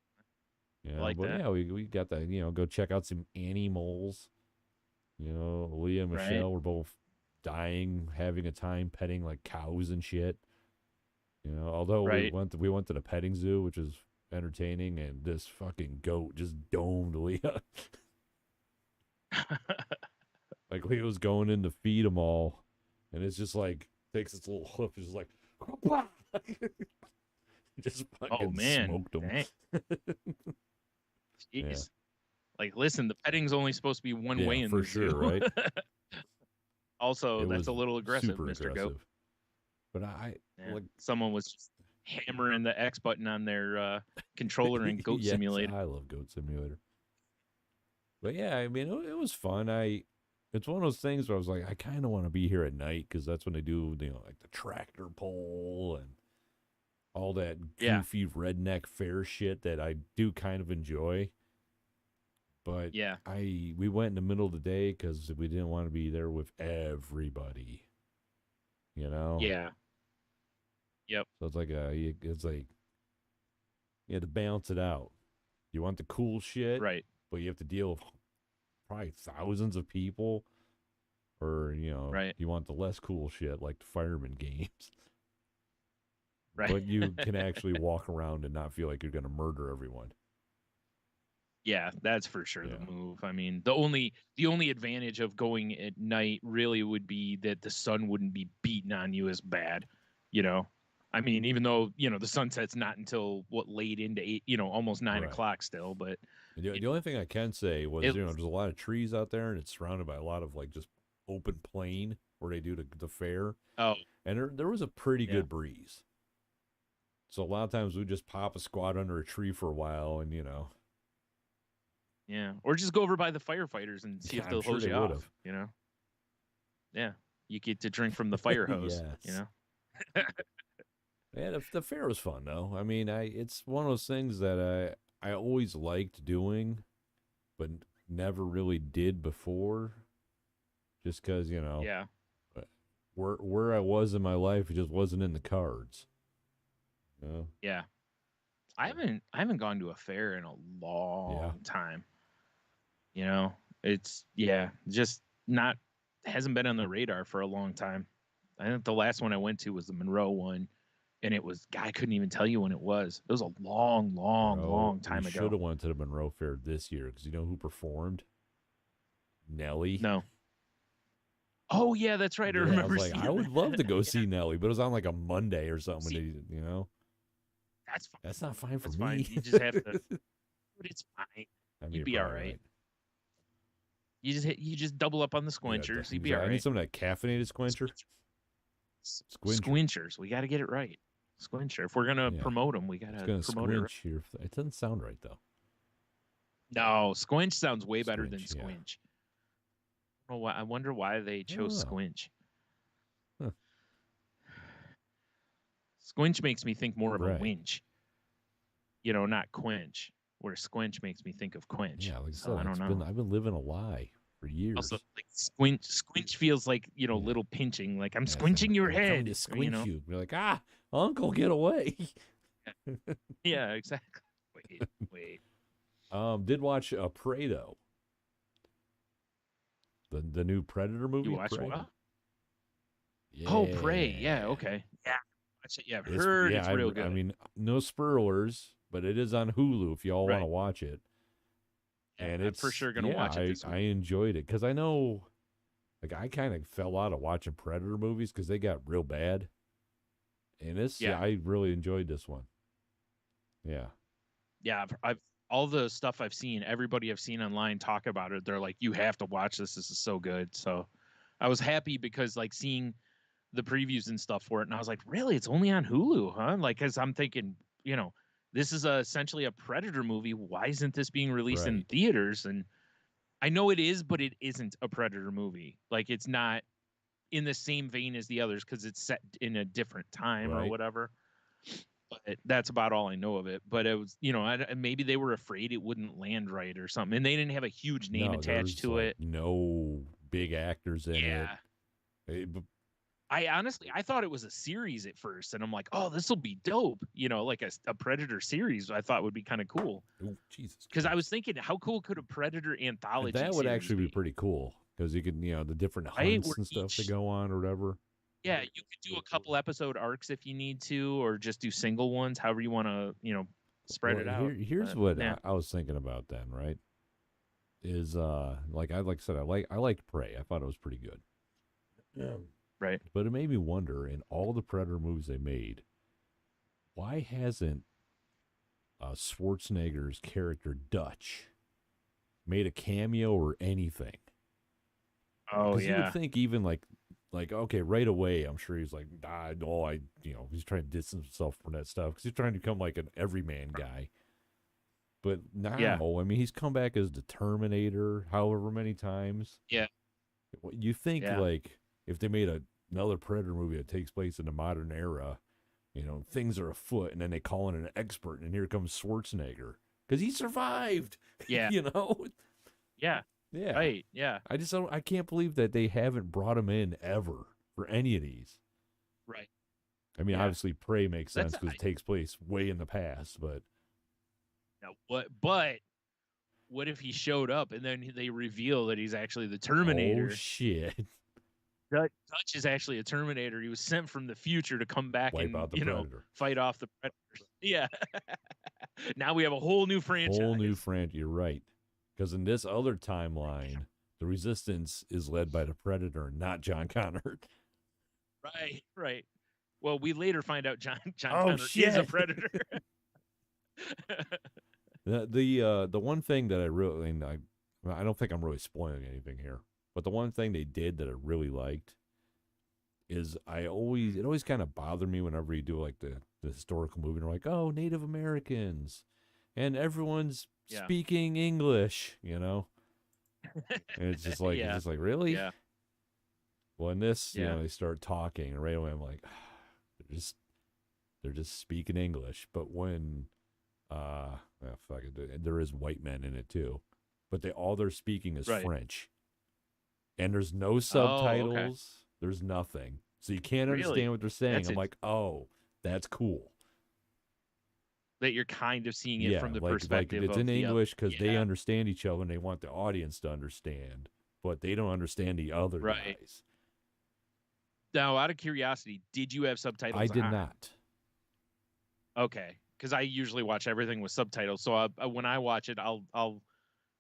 Yeah, that. We got that. Go check out some animals. Leah and Michelle were both dying, having a time petting like cows and shit. Although we went to the petting zoo, which is entertaining, and this fucking goat just domed Leah. Like Leo's going in to feed them all, and it's just like takes its little hoof, just like just fucking smoked them. Jeez. Yeah. Like, listen, the petting's only supposed to be one way in for the sure, zoo. Right? Also, that's a little aggressive, Mr. Goat. But like someone was just hammering the X button on their controller in Goat Simulator. I love Goat Simulator. But yeah, I mean, it was fun. It's one of those things where I was like, I kind of want to be here at night because that's when they do, like the tractor pull and all that goofy redneck fair shit that I do kind of enjoy. But we went in the middle of the day because we didn't want to be there with everybody. You know? Yeah. Yep. So it's like you have to balance it out. You want the cool shit, right? But you have to deal with probably thousands of people, or right. You want the less cool shit like the fireman games, right? But you can actually walk around and not feel like you're going to murder everyone. Yeah, that's for sure the move. I mean, the only advantage of going at night really would be that the sun wouldn't be beating on you as bad, I mean, even though, the sunset's not until late into 8, almost 9 o'clock still, but the only thing I can say was, there's a lot of trees out there and it's surrounded by a lot of like just open plain where they do the fair. Oh, and there was a pretty good breeze. So a lot of times we just pop a squat under a tree for a while and, yeah. Or just go over by the firefighters and see if they'll hose you off, Yeah. You get to drink from the fire hose, Yeah, the fair was fun though. I mean, it's one of those things that I always liked doing, but never really did before. Just because where I was in my life, it just wasn't in the cards. Yeah, I haven't gone to a fair in a long time. It's just hasn't been on the radar for a long time. I think the last one I went to was the Monroe one. And it was, I couldn't even tell you when it was. It was a long time ago. Should have went to the Monroe Fair this year because you know who performed? Nelly. No. Oh yeah, that's right. I remember. I would love to go see Nelly, but it was on like a Monday or something. That's fine. That's not fine for me. Fine. You just have to. But it's fine. You'd be all right. You just double up on the squinchers. You'd be all right. I need some of that caffeinated squincher. Squinchers. We got to get it right. Squincher. If we're gonna promote them, we gotta promote it. Right. It doesn't sound right though. No, squinch sounds way better than squinch. I wonder why they chose squinch. Huh. Squinch makes me think more of a winch. Not quench. Where squinch makes me think of quench. Yeah, I don't know. I've been living a lie for years. Also, like squinch feels like little pinching. Like I'm squinching your head. To squinch you. You're like, Uncle, get away. Yeah, exactly. Wait. Did watch Prey though. The new Predator movie. You watched Prey? what? Yeah. Oh, Prey. Yeah. Okay. Yeah. Watch it. Yeah. I've heard it's real good. I mean, no spoilers, but it is on Hulu if y'all want to watch it. And I'm for sure gonna watch it. I enjoyed it because I know, like, I kind of fell out of watching Predator movies because they got real bad. And I really enjoyed this one. Yeah. Yeah, I've all the stuff I've seen, everybody I've seen online talk about it. They're like, you have to watch this. This is so good. So I was happy because like seeing the previews and stuff for it, and I was like, really? It's only on Hulu, huh? Like, because I'm thinking, this is essentially a Predator movie. Why isn't this being released in theaters? And I know it is, but it isn't a Predator movie. Like, it's not in the same vein as the others because it's set in a different time or whatever. But that's about all I know of it. But it was, maybe they were afraid it wouldn't land right or something. And they didn't have a huge name attached to it. No big actors in it. I thought it was a series at first. And I'm like, oh, this will be dope. Like a Predator series I thought would be kind of cool. Oh, Jesus. Because I was thinking, how cool could a Predator anthology that would actually be pretty cool. Because you could, the different hunts and stuff that go on or whatever. Yeah, you could do a couple episode arcs if you need to, or just do single ones, however you want to, spread it out. Here's But, what yeah. I was thinking about then, right? Is like I said, I liked Prey. I thought it was pretty good. Yeah. Right. But it made me wonder, in all the Predator movies they made, why hasn't Schwarzenegger's character Dutch made a cameo or anything? Oh, Because you would yeah. think even like okay, right away, I'm sure he's like, he's trying to distance himself from that stuff because he's trying to become like an everyman guy. But now, Yeah. I mean, he's come back as the Terminator however many times. Yeah. You think Yeah. like if they made another Predator movie that takes place in the modern era, things are afoot, and then they call in an expert, and here comes Schwarzenegger because he survived. Yeah. Yeah. Yeah. Right. Yeah. I can't believe that they haven't brought him in ever for any of these. Right. I mean, Yeah. obviously, Prey makes sense because it takes place way in the past, but. Now, what if he showed up and then they reveal that he's actually the Terminator? Oh, shit. Dutch is actually a Terminator. He was sent from the future to come back Wipe and out the Predator. Fight off the Predators. Yeah. Now we have a whole new franchise. You're right. Because in this other timeline, the Resistance is led by the Predator, not John Connor. Right. Well, we later find out John Connor is a Predator. The one thing that I don't think I'm really spoiling anything here, but the one thing they did that I really liked is it always kind of bothered me whenever you do like the historical movie and they're like, oh, Native Americans and everyone's speaking English, And it's just like really? Yeah. Well, in this, they start talking and right away I'm like, they're just speaking English. But when there is white men in it too, but all they're speaking is French, and there's no subtitles. Okay. There's nothing, so you can't understand what they're saying. I'm like, oh, that's cool. That you're kind of seeing it from the perspective it's in of English because they understand each other and they want the audience to understand, but they don't understand the other guys. Now, out of curiosity, did you have subtitles? I did not. Okay, because I usually watch everything with subtitles. So when I watch it,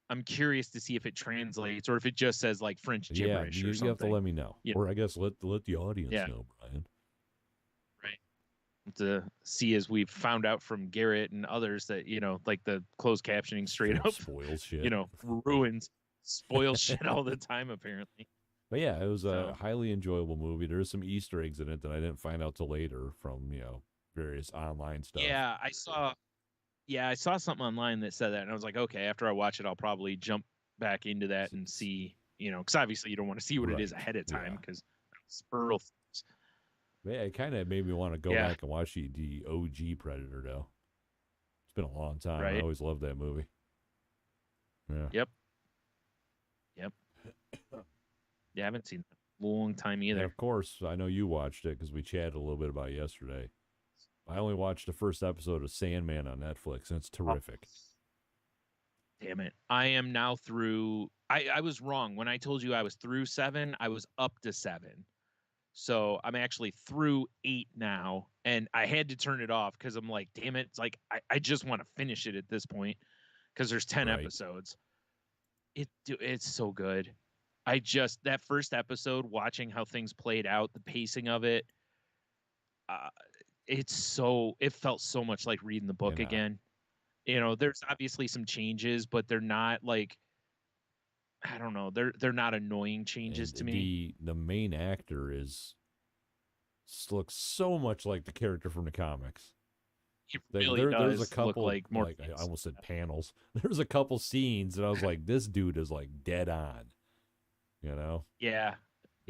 I'm curious to see if it translates or if it just says like French gibberish or something. You have to let me know, or I guess let the audience know, Brian. Right. To see, as we've found out from Garrett and others, that like the closed captioning straight up spoils shit. Spoils shit all the time apparently. But yeah, it was a highly enjoyable movie. There's some Easter eggs in it that I didn't find out till later from various online stuff. Yeah, I saw something online that said that, and I was like, okay, after I watch it, I'll probably jump back into that and see, because obviously you don't want to see what it is ahead of time because spoil things. Yeah, it kind of made me want to go back and watch the OG Predator though. It's been a long time. I always loved that movie. Yeah. Yep. Yeah, I haven't seen that in a long time either. Yeah, of course, I know you watched it because we chatted a little bit about it yesterday. I only watched the first episode of Sandman on Netflix, and it's terrific. Damn it. I am now through... I was wrong. When I told you I was through 7, I was up to 7. So I'm actually through 8 now, and I had to turn it off because I'm like, damn it. It's like, I just want to finish it at this point because there's 10 episodes. It's so good. That first episode, watching how things played out, the pacing of it, it felt so much like reading the book again. There's obviously some changes, but they're not like, I don't know, they're not annoying changes to me. The main actor looks so much like the character from the comics. He really does there's a couple look like more. I almost said panels. There's a couple scenes that I was like, this dude is like dead on. Yeah.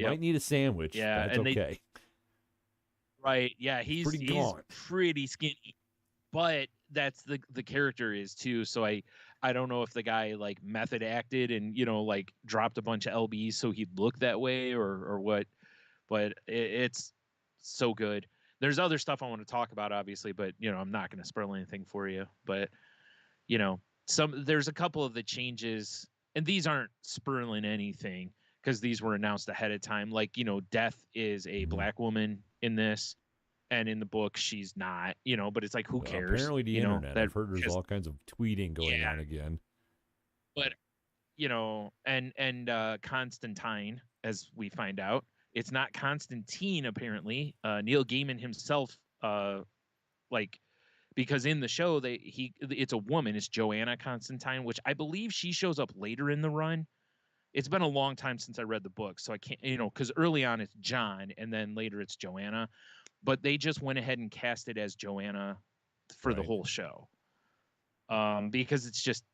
Might need a sandwich. Yeah, that's okay. Right. Yeah, he's pretty skinny, but that's the character is too. So I don't know if the guy like method acted and like dropped a bunch of lbs so he'd look that way or what, but it's so good. There's other stuff I want to talk about, obviously, but I'm not going to spoil anything for you. But there's a couple of the changes, and these aren't spoiling anything because these were announced ahead of time. Like Death is a black woman in this. and in the book she's not, but it's like, who cares? Apparently the internet. I've heard there's all kinds of tweeting going on again. But and Constantine, as we find out, it's not Constantine apparently. Neil Gaiman himself, because in the show it's a woman, it's Joanna Constantine, which I believe she shows up later in the run. It's been a long time since I read the book, so I can't, because early on it's John and then later it's Joanna, but they just went ahead and cast it as Joanna for the whole show, because it's just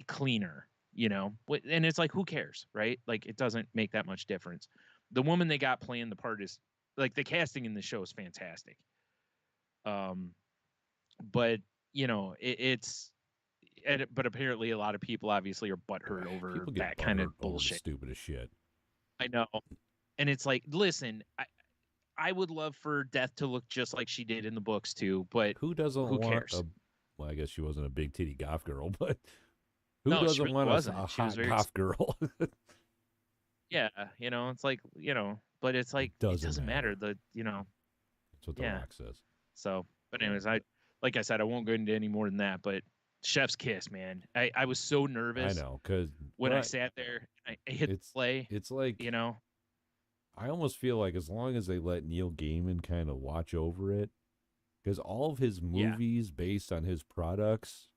cleaner, and it's like, who cares, right? Like, it doesn't make that much difference. The woman they got playing the part is, like, the casting in the show is fantastic. But but apparently a lot of people obviously are butthurt over that kind of bullshit. Stupid as shit. I know. And it's like, listen, I would love for Death to look just like she did in the books too, but who cares? Well, I guess she wasn't a big titty goth girl, but who doesn't want a hot goth girl? Yeah, it's like, but it's like, it doesn't matter. That's what the Rock says. So, but anyways, like I said, I won't go into any more than that, but chef's kiss, man. I was so nervous. I know, because when I sat there, I hit play. It's like, I almost feel like as long as they let Neil Gaiman kind of watch over it, because all of his movies based on his products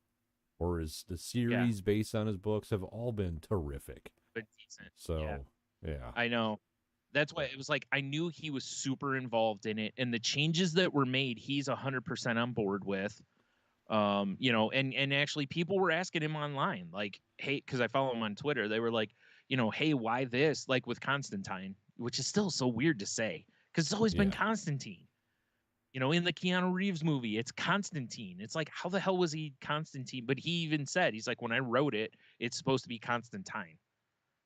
or the series based on his books have all been terrific. But decent. So, yeah. I know. That's why it was like, I knew he was super involved in it, and the changes that were made, he's 100% on board with. And actually people were asking him online, like, hey, because I follow him on Twitter, they were like, hey, why this? Like with Constantine, which is still so weird to say, because it's always been Constantine. In the Keanu Reeves movie, it's Constantine. It's like, how the hell was he Constantine? But he even said, he's like, when I wrote it, it's supposed to be Constantine.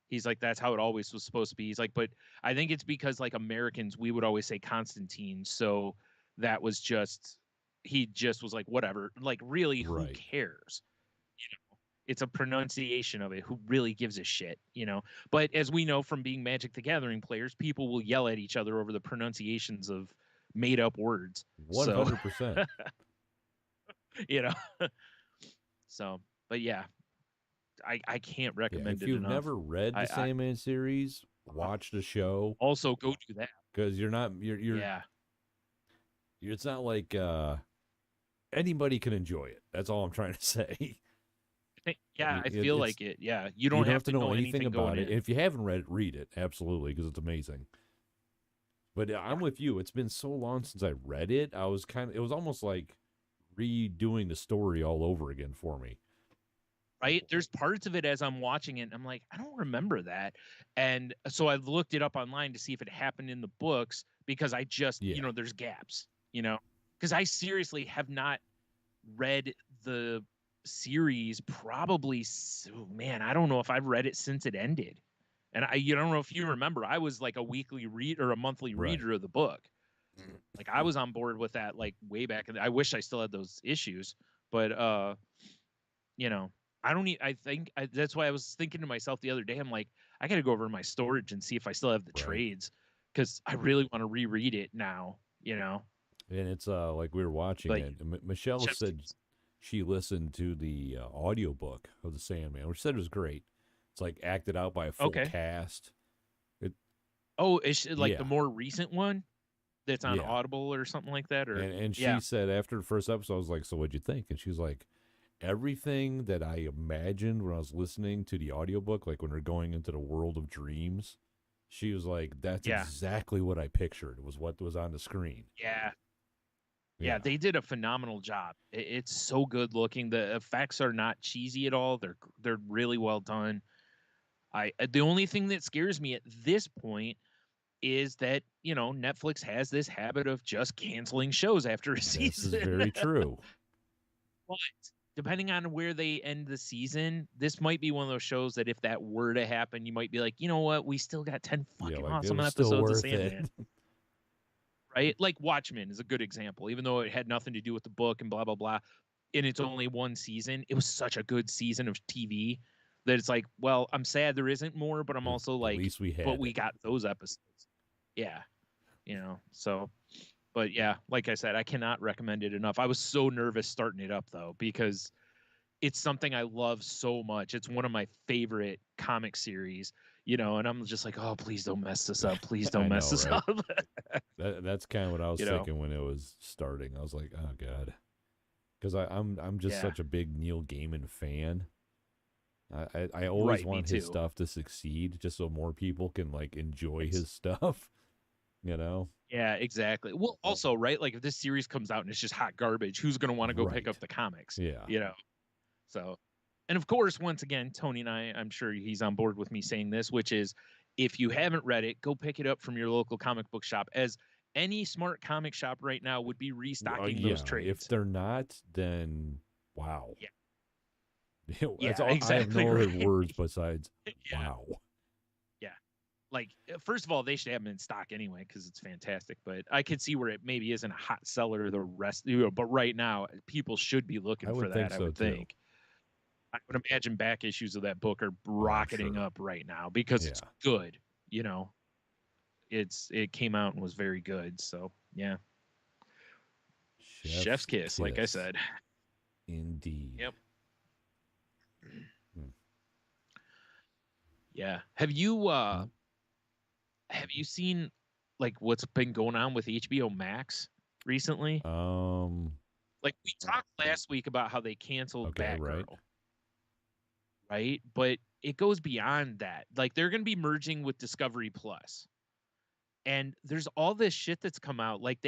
He's like, that's how it always was supposed to be. He's like, but I think it's because, like, Americans, we would always say Constantine. So that was just, he just was like, whatever. Like, really, who cares? It's a pronunciation of it. Who really gives a shit? But as we know from being Magic the Gathering players, people will yell at each other over the pronunciations of made up words. 100%. So, but yeah, I can't recommend it enough. If you've never read the Sandman series, watch the show. Also, go do that, because you're it's not like anybody can enjoy it. That's all I'm trying to say. Yeah, I feel like it. Yeah, you don't have to know anything about it. And if you haven't read it, read it. Absolutely, because it's amazing. But I'm with you. It's been so long since I read it. It was almost like redoing the story all over again for me. Right? There's parts of it as I'm watching it, I'm like, I don't remember that. And so I've looked it up online to see if it happened in the books, because I just, there's gaps, because I seriously have not read the series probably, I don't know if I've read it since it ended. And I don't know if you remember, I was like a weekly read or a monthly reader of the book. Like, I was on board with that, like, way back. I wish I still had those issues, but I think that's why I was thinking to myself the other day, I'm like, I got to go over to my storage and see if I still have the trades, because I really want to reread it now, And it's like we were watching it. Michelle said she listened to the audiobook of The Sandman, which said it was great. It's like acted out by a full cast. Is it like the more recent one that's on Audible or something like that? Or and she said after the first episode, I was like, so what'd you think? And she was like, everything that I imagined when I was listening to the audiobook, like when they're going into the world of dreams, she was like, that's exactly what I pictured. It was what was on the screen. Yeah, they did a phenomenal job. It's so good looking. The effects are not cheesy at all. They're really well done. The only thing that scares me at this point is that, Netflix has this habit of just canceling shows after a season. This is very true. But depending on where they end the season, this might be one of those shows that if that were to happen, you might be like, you know what? We still got 10 fucking awesome episodes of Sandman. Right? Like Watchmen is a good example. Even though it had nothing to do with the book and blah, blah, blah, and it's only one season, it was such a good season of TV that it's like, well, I'm sad there isn't more, but I'm also like, at least we got those episodes. Yeah. So, But yeah, like I said, I cannot recommend it enough. I was so nervous starting it up though, because it's something I love so much. It's one of my favorite comic series, and I'm just like, oh, please don't mess this up. Please don't I mess know, this right? up. That's kind of what I was you know, thinking when it was starting. I was like, oh god, because I'm just yeah, such a big Neil Gaiman fan. I always right. Me want his too. stuff to succeed, just so more people can like enjoy his stuff. You know, Yeah, exactly. Well, also, right, like if this series comes out and it's just hot garbage, who's going to want to go pick right? up the comics? Yeah. So, and of course, once again, Tony and I'm sure he's on board with me saying this, which is if you haven't read it, go pick it up from your local comic book shop, as any smart comic shop right now would be restocking those Yeah. If trades. they're not, then wow. Yeah. That's Yeah, all. I have exactly no other right. words besides Yeah. wow. Yeah. Like, first of all, they should have them in stock anyway because it's fantastic. But I could see where it maybe isn't a hot seller the rest, but right now people should be looking I for would think that. I so would too. think. I would imagine back issues of that book are Oh, I'm rocketing sure. up right now because it's Yeah. good. It came out and was very good. So yeah, Chef's Chef's kiss, like I kiss. said. Indeed. Yep. Hmm. Yeah. Have you seen like what's been going on with HBO Max recently? Like we talked last week about how they canceled Okay, right. Batgirl, right? But it goes beyond that. Like they're going to be merging with Discovery Plus. And there's all this shit that's come out. Like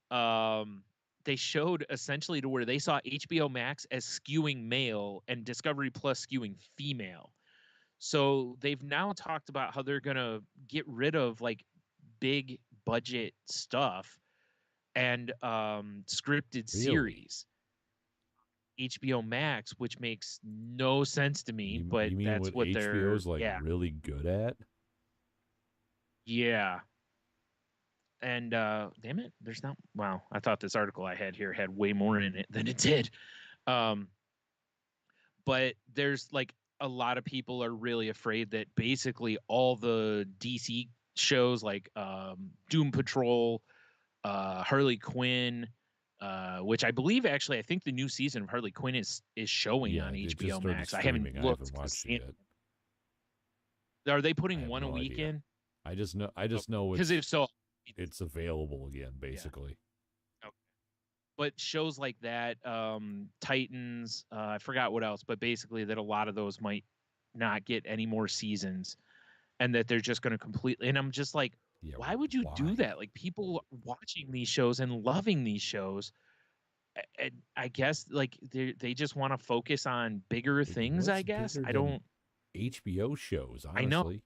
um they showed essentially to where they saw HBO Max as skewing male and Discovery Plus skewing female. So they've now talked about how they're going to get rid of like big budget stuff and scripted Really? series. HBO Max, which makes no sense to me, but You mean that's what what they're, HBO's like yeah. really good at? Yeah. And damn it, there's not, wow, I thought this article I had here had way more in it than it did. Um but there's like a lot of people are really afraid that basically all the DC shows like Doom Patrol, Harley Quinn, which I believe actually I think the new season of Harley Quinn is showing Yeah, on it just HBO started Max. I haven't streaming. I haven't looked to watched see it it. yet. Are they I putting have one a no week idea. in? I just know Because if so, it's available again, yeah. basically. Okay. But shows like that, Titans, I forgot what else, but basically that a lot of those might not get any more seasons, and that they're just going to completely. And I'm just like, Yeah, why would you do why? that? Like people watching these shows and loving these shows. And I guess like they just want to focus on bigger Like, things. I what's guess bigger I than don't. HBO shows, I know. honestly?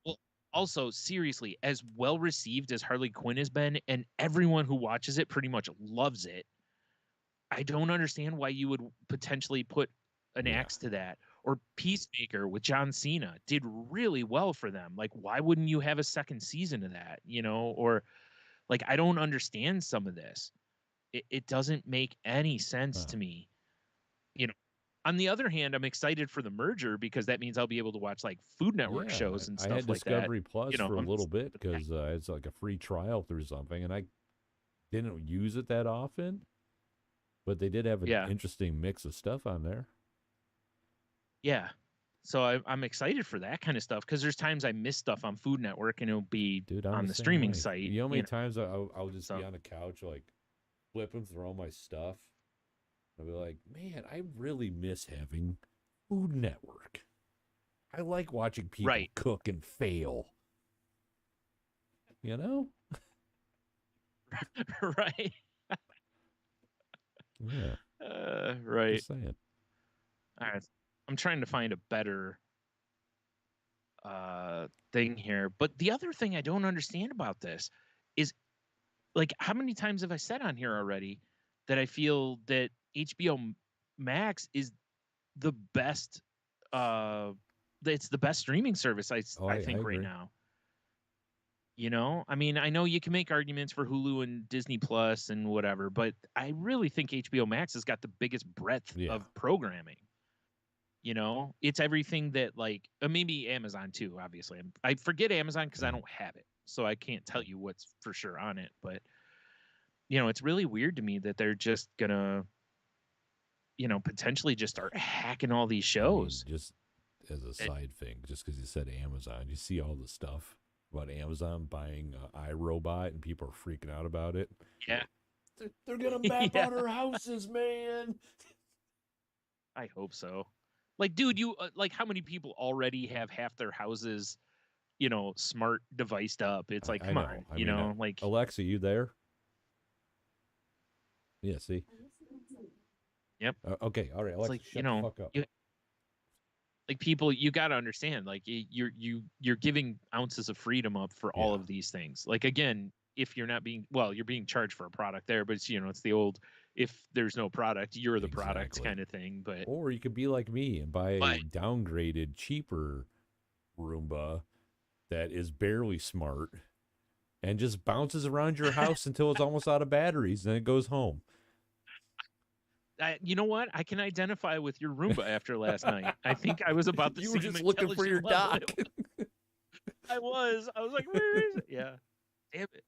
Well, also seriously, as well received as Harley Quinn has been, and everyone who watches it pretty much loves it. I don't understand why you would potentially put an Yeah. axe to that. Or Peacemaker with John Cena did really well for them. Like, why wouldn't you have a second season of that? Or like, I don't understand some of this. It doesn't make any sense Huh. to me. You know, on the other hand, I'm excited for the merger because that means I'll be able to watch like Food Network Yeah, shows and I had stuff like that. Discovery Plus for a I'm little bit because it's like a free trial through something, and I didn't use it that often. But they did have an yeah, interesting mix of stuff on there. yeah. So I'm excited for that kind of stuff because there's times I miss stuff on Food Network and it'll be Dude, I'm on the the same streaming way. site. You know how many times I'll just So be on the couch, like, flipping through all my stuff? I'll be like, man, I really miss having Food Network. I like watching people right, cook and fail. You know? right, Yeah, right. just saying. All right. I'm trying to find a better thing here. But the other thing I don't understand about this is like how many times have I said on here already that I feel that HBO Max is the best it's the best streaming service Oh, I I think right agree. now. I mean, I know you can make arguments for Hulu and Disney Plus and whatever, but I really think HBO Max has got the biggest breadth Yeah. of programming. It's everything that like maybe Amazon too, obviously. I forget Amazon because I don't have it. so I can't tell you what's for sure on it. But you know, it's really weird to me that they're just gonna, you know, potentially just start hacking all these shows. I mean, just as a side thing, just because you said Amazon, you see all the stuff about Amazon buying iRobot, and people are freaking out about it. Yeah, they're gonna map out our houses, man. I hope so. Like, dude, you like how many people already have half their houses, you know, smart deviced up? It's like, come on, you know, like Alexa, you there? Yeah, see. Yep. Okay, all right, Alexa, like, shut the fuck up. Like people, you got to understand, like you're giving ounces of freedom up for all of these things. Like again, if you're not being, well, you're being charged for a product there, but it's, you know, it's the old, if there's no product, you're the product kind of thing. But or you could be like me and buy a downgraded, cheaper Roomba that is barely smart and just bounces around your house until it's almost out of batteries, and then it goes home. You know what? I can identify with your Roomba after last night. I think I was about the you same. You were just looking for your dock. I was like, where is it? Yeah. Damn it.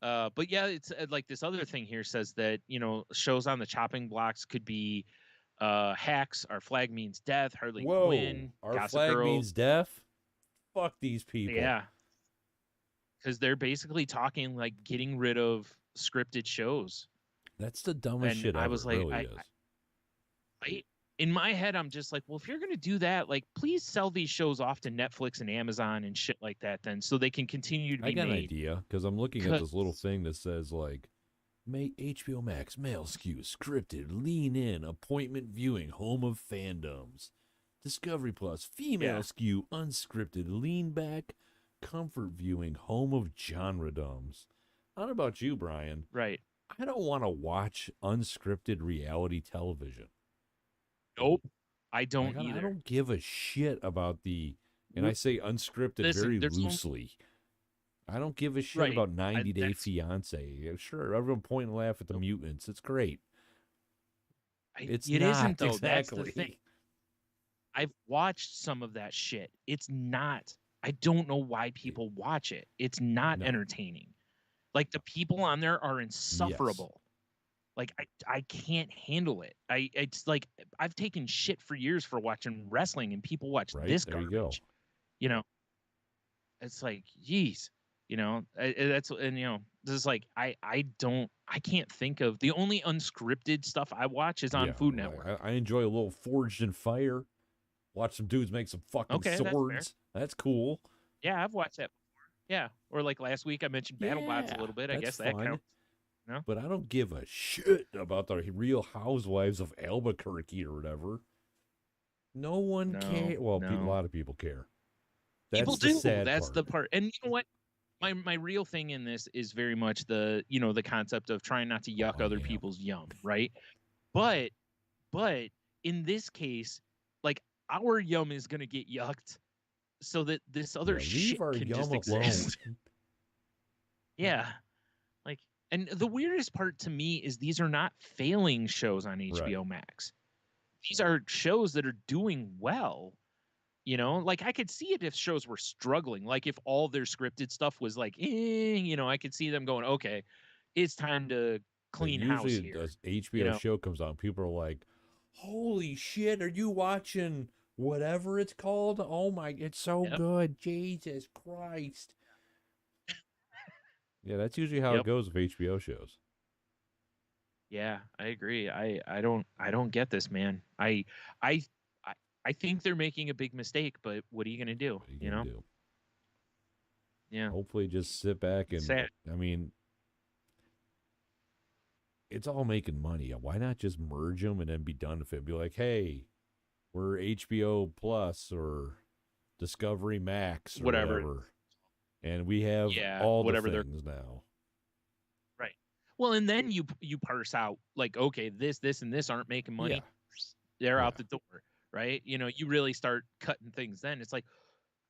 But yeah, it's like this other thing here says that, you know, shows on the chopping blocks could be Hacks, Our Flag Means Death, Harley Quinn, Our Gossip Flag Girl. Means Death? Fuck these people. Yeah. Because they're basically talking like getting rid of scripted shows. That's the dumbest shit ever. I was like, really in my head, I'm just like, well, if you're going to do that, like, please sell these shows off to Netflix and Amazon and shit like that then, so they can continue to be made. I got an idea, because I'm looking at this little thing that says, like, HBO Max, male skew, scripted, lean in, appointment viewing, home of fandoms. Discovery Plus, female skew, unscripted, lean back, comfort viewing, home of genredoms. I don't know about you, Brian. Right. I don't want to watch unscripted reality television. Nope. I don't either. I don't give a shit about the, and I say unscripted very loosely. I don't give a shit about 90 Day Fiance. Sure, everyone point and laugh at the mutants. It's great. It isn't, though. Exactly. That's the thing. I've watched some of that shit. It's not. I don't know why people watch it. It's not entertaining. Like, the people on there are insufferable. Yes. Like, I can't handle it. It's like, I've taken shit for years for watching wrestling, and people watch this garbage. You go. You know, it's like, geez, you know, that's, and you know, this is like, I can't think of, the only unscripted stuff I watch is on Food Network. I enjoy a little Forged in Fire. Watch some dudes make some fucking swords. That's cool. Yeah, I've watched that before. Yeah, or like last week I mentioned BattleBots a little bit. I guess that counts. No? But I don't give a shit about the Real Housewives of Albuquerque or whatever. No one cares. Well, a lot of people care. That's people do. That's the part. And you know what? My real thing in this is very much the, you know, the concept of trying not to yuck other people's yum, right? But in this case, like, our yum is gonna get yucked, so that this other shit can just exist. Yeah. Like, and the weirdest part to me is these are not failing shows on HBO Max. These are shows that are doing well. You know, like, I could see it if shows were struggling. Like, if all their scripted stuff was like, you know, I could see them going, okay, it's time to clean house here. Usually, a HBO show comes on, people are like, holy shit, are you watching whatever it's called? Oh my, it's so good. Jesus Christ. Yeah, that's usually how it goes with HBO shows. Yeah, I agree. I don't get this, man. I think they're making a big mistake, but what are you gonna do? You know? Yeah. Hopefully, just sit back and. Sad. I mean, it's all making money. Why not just merge them and then be done with it? Be like, hey, we're HBO Plus or Discovery Max or whatever. And we have all the things now. Right. Well, and then you parse out, like, okay, this, and this aren't making money. Yeah. They're out the door, right? You know, you really start cutting things then. It's like,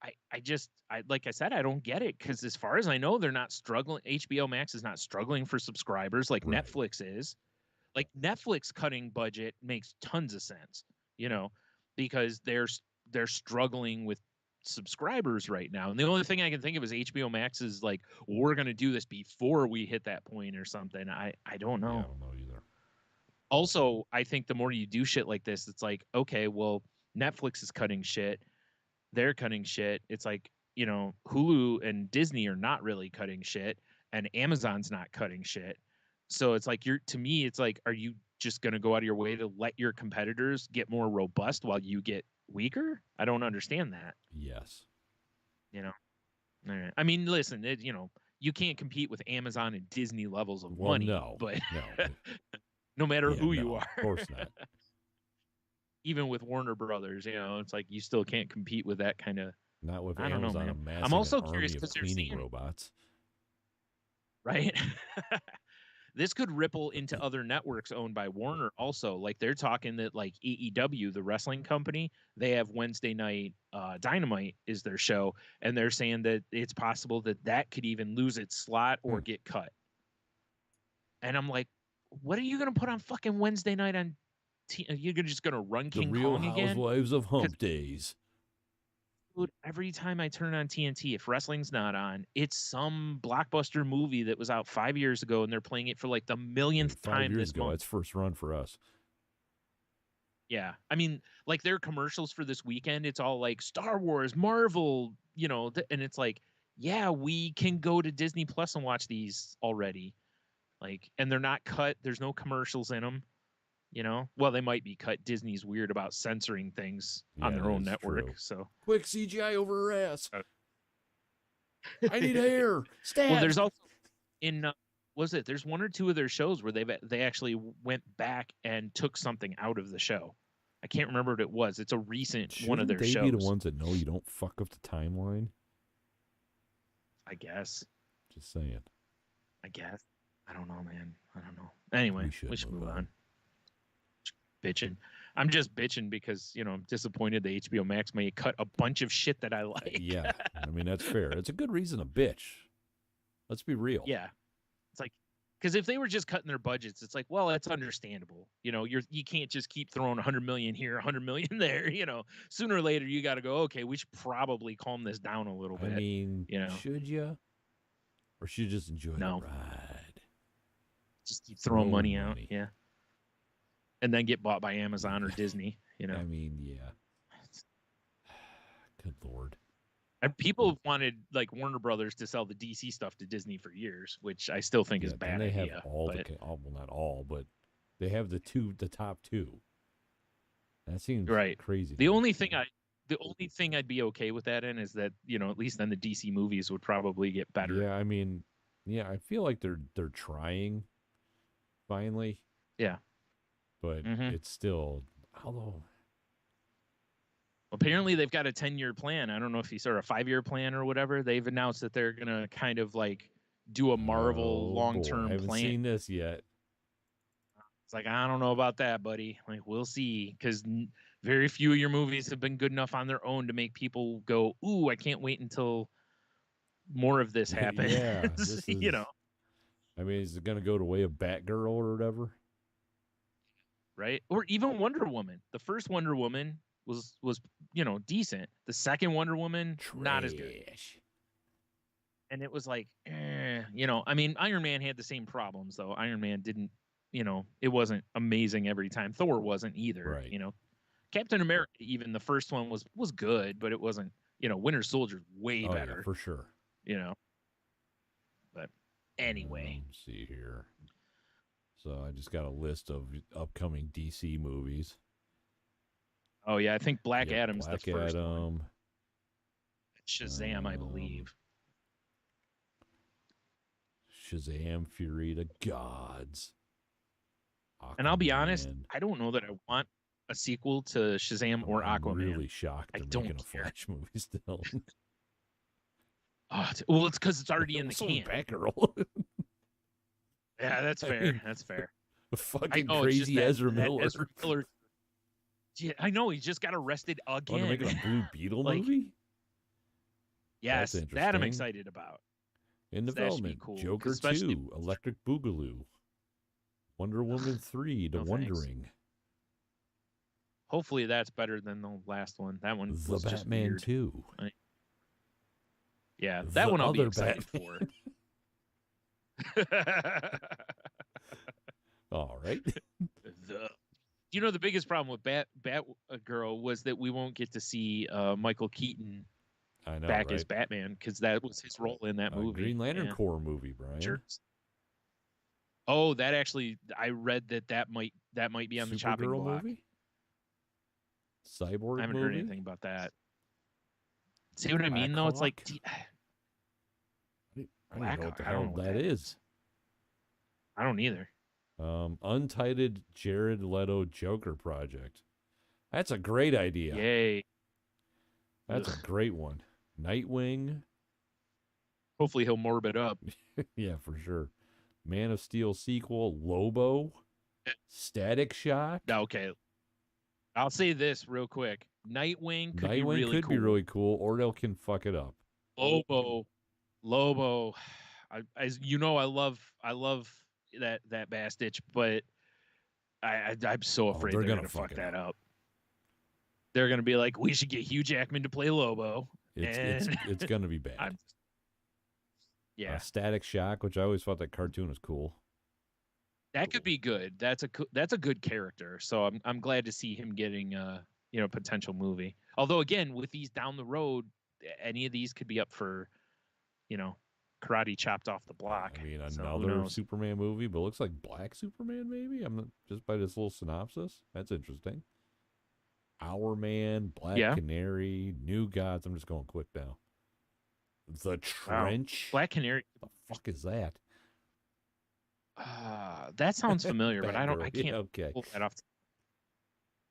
I like I said, I don't get it, because as far as I know, they're not struggling. HBO Max is not struggling for subscribers like Netflix is. Like, Netflix cutting budget makes tons of sense, you know, because they're struggling with subscribers right now. And the only thing I can think of is HBO Max is like, we're going to do this before we hit that point or something. I don't know. Yeah, I don't know either. Also, I think the more you do shit like this, it's like, okay, well, Netflix is cutting shit. They're cutting shit. It's like, you know, Hulu and Disney are not really cutting shit, and Amazon's not cutting shit. So it's like, to me, it's like, are you just going to go out of your way to let your competitors get more robust while you get weaker? I don't understand that. Yes. You know, I mean, listen, you know, you can't compete with Amazon and Disney levels of money, but no matter who you are, of course not. Even with Warner Brothers, you know, it's like you still can't compete with that kind of. Not with I don't Amazon know, man. amassing I'm also an curious army of cleaning robots. Right? This could ripple into other networks owned by Warner also. Like they're talking that like AEW, the wrestling company, they have Wednesday night Dynamite is their show, and they're saying that it's possible that that could even lose its slot or get cut. And I'm like, what are you going to put on fucking Wednesday night on? You're just going to run King Kong again? The Real Housewives of Hump Days. Dude, every time I turn on TNT, if wrestling's not on, it's some blockbuster movie that was out 5 years ago, and they're playing it for like the millionth time this month. That's first run for us. Yeah, I mean, like their commercials for this weekend, it's all like Star Wars, Marvel, you know, and it's like, yeah, we can go to Disney Plus and watch these already, like, and they're not cut. There's no commercials in them. You know, well, they might be cut. Disney's weird about censoring things on their own network. True. So quick CGI over her ass. I need hair. Stab. Well, there's also there's one or two of their shows where they actually went back and took something out of the show. I can't remember what it was. It's a recent one of their shows. Shouldn't they be the ones that know you don't fuck up the timeline? I guess. Just saying. I guess. I don't know, man. I don't know. Anyway, we should move on. Bitching. I'm just bitching because, you know, I'm disappointed the HBO Max may cut a bunch of shit that I like. Yeah. I mean, that's fair. It's a good reason to bitch. Let's be real. Yeah. It's like, because if they were just cutting their budgets, it's like, well, that's understandable. You know, you can't just keep throwing 100 million here, 100 million there. You know, sooner or later you got to go, okay, we should probably calm this down a little bit. I mean, you know, should you? Or should you just enjoy the ride? Just keep throwing money out. Yeah. And then get bought by Amazon or Disney, you know. I mean, yeah. Good Lord. And people have wanted like Warner Brothers to sell the DC stuff to Disney for years, which I still think is bad. And they idea, have all well, not all, but they have the top two. That seems crazy. The only thing I'd be okay with that in is that, you know, at least then the DC movies would probably get better. Yeah, I mean, yeah, I feel like they're trying finally. Yeah. But it's still, although apparently they've got a 10-year plan. I don't know if you saw a 5-year plan or whatever. They've announced that they're gonna kind of like do a Marvel long-term plan. I haven't seen this yet. It's like, I don't know about that, buddy. Like, we'll see, because very few of your movies have been good enough on their own to make people go, ooh, I can't wait until more of this happens. Yeah, you know. I mean, is it gonna go the way of Batgirl or whatever? Right? Or even Wonder Woman. The first Wonder Woman was you know, decent. The second Wonder Woman, not as good. And it was like, you know, I mean, Iron Man had the same problems though. Iron Man didn't, you know, it wasn't amazing every time. Thor wasn't either. Right. You know, Captain America, even the first one was good, but it wasn't. You know, Winter Soldier's way better. Yeah, for sure. You know. But anyway, let's see here. So I just got a list of upcoming DC movies. Oh yeah, I think Black Adam's the first one. Shazam, I believe. Shazam, Fury of the Gods. Aquaman. And I'll be honest, I don't know that I want a sequel to Shazam or Aquaman. I'm really shocked they're making a Flash movie still. Well, it's because it's already in the can. Batgirl. Yeah, that's fair. That's fair. Fucking crazy Ezra Miller. Ezra Miller. Yeah, I know. He just got arrested again. Want to make a Blue Beetle movie? Yes, that I'm excited about. In development, cool, Joker 2, Electric Boogaloo, Wonder Woman 3, The Wondering. Hopefully that's better than the last one. That one was just Batman weird. 2. Yeah, that one I'll be excited for. All right. The biggest problem with Batgirl was that we won't get to see Michael Keaton back as Batman, because that was his role in that movie. Green Lantern Corps movie, Brian. Sure. Oh, that actually, I read that might be on the chopping block. Movie? Cyborg I haven't heard anything about that. See what I mean, though? It's like I don't know what the hell that is. I don't either. Untitled Jared Leto Joker project. That's a great idea. Yay. That's a great one. Nightwing. Hopefully he'll morbid up. Yeah, for sure. Man of Steel sequel. Lobo. Static Shock. Okay. I'll say this real quick. Nightwing could be really cool, or they can fuck it up. Lobo. As you know, I love that bastich, but I'm so afraid they're gonna fuck that up. They're gonna be like, we should get Hugh Jackman to play Lobo. It's gonna be bad. Static Shock, which I always thought that cartoon was cool. That could be good. That's a good character. So I'm glad to see him getting potential movie. Although again, with these down the road, any of these could be up for, karate chopped off the block. I mean, another Superman movie, but it looks like Black Superman, maybe? Just by this little synopsis. That's interesting. Our Man, Black Canary, New Gods. I'm just going quick now. The Trench. Wow. Black Canary. What the fuck is that? That sounds familiar, but I can't pull that off.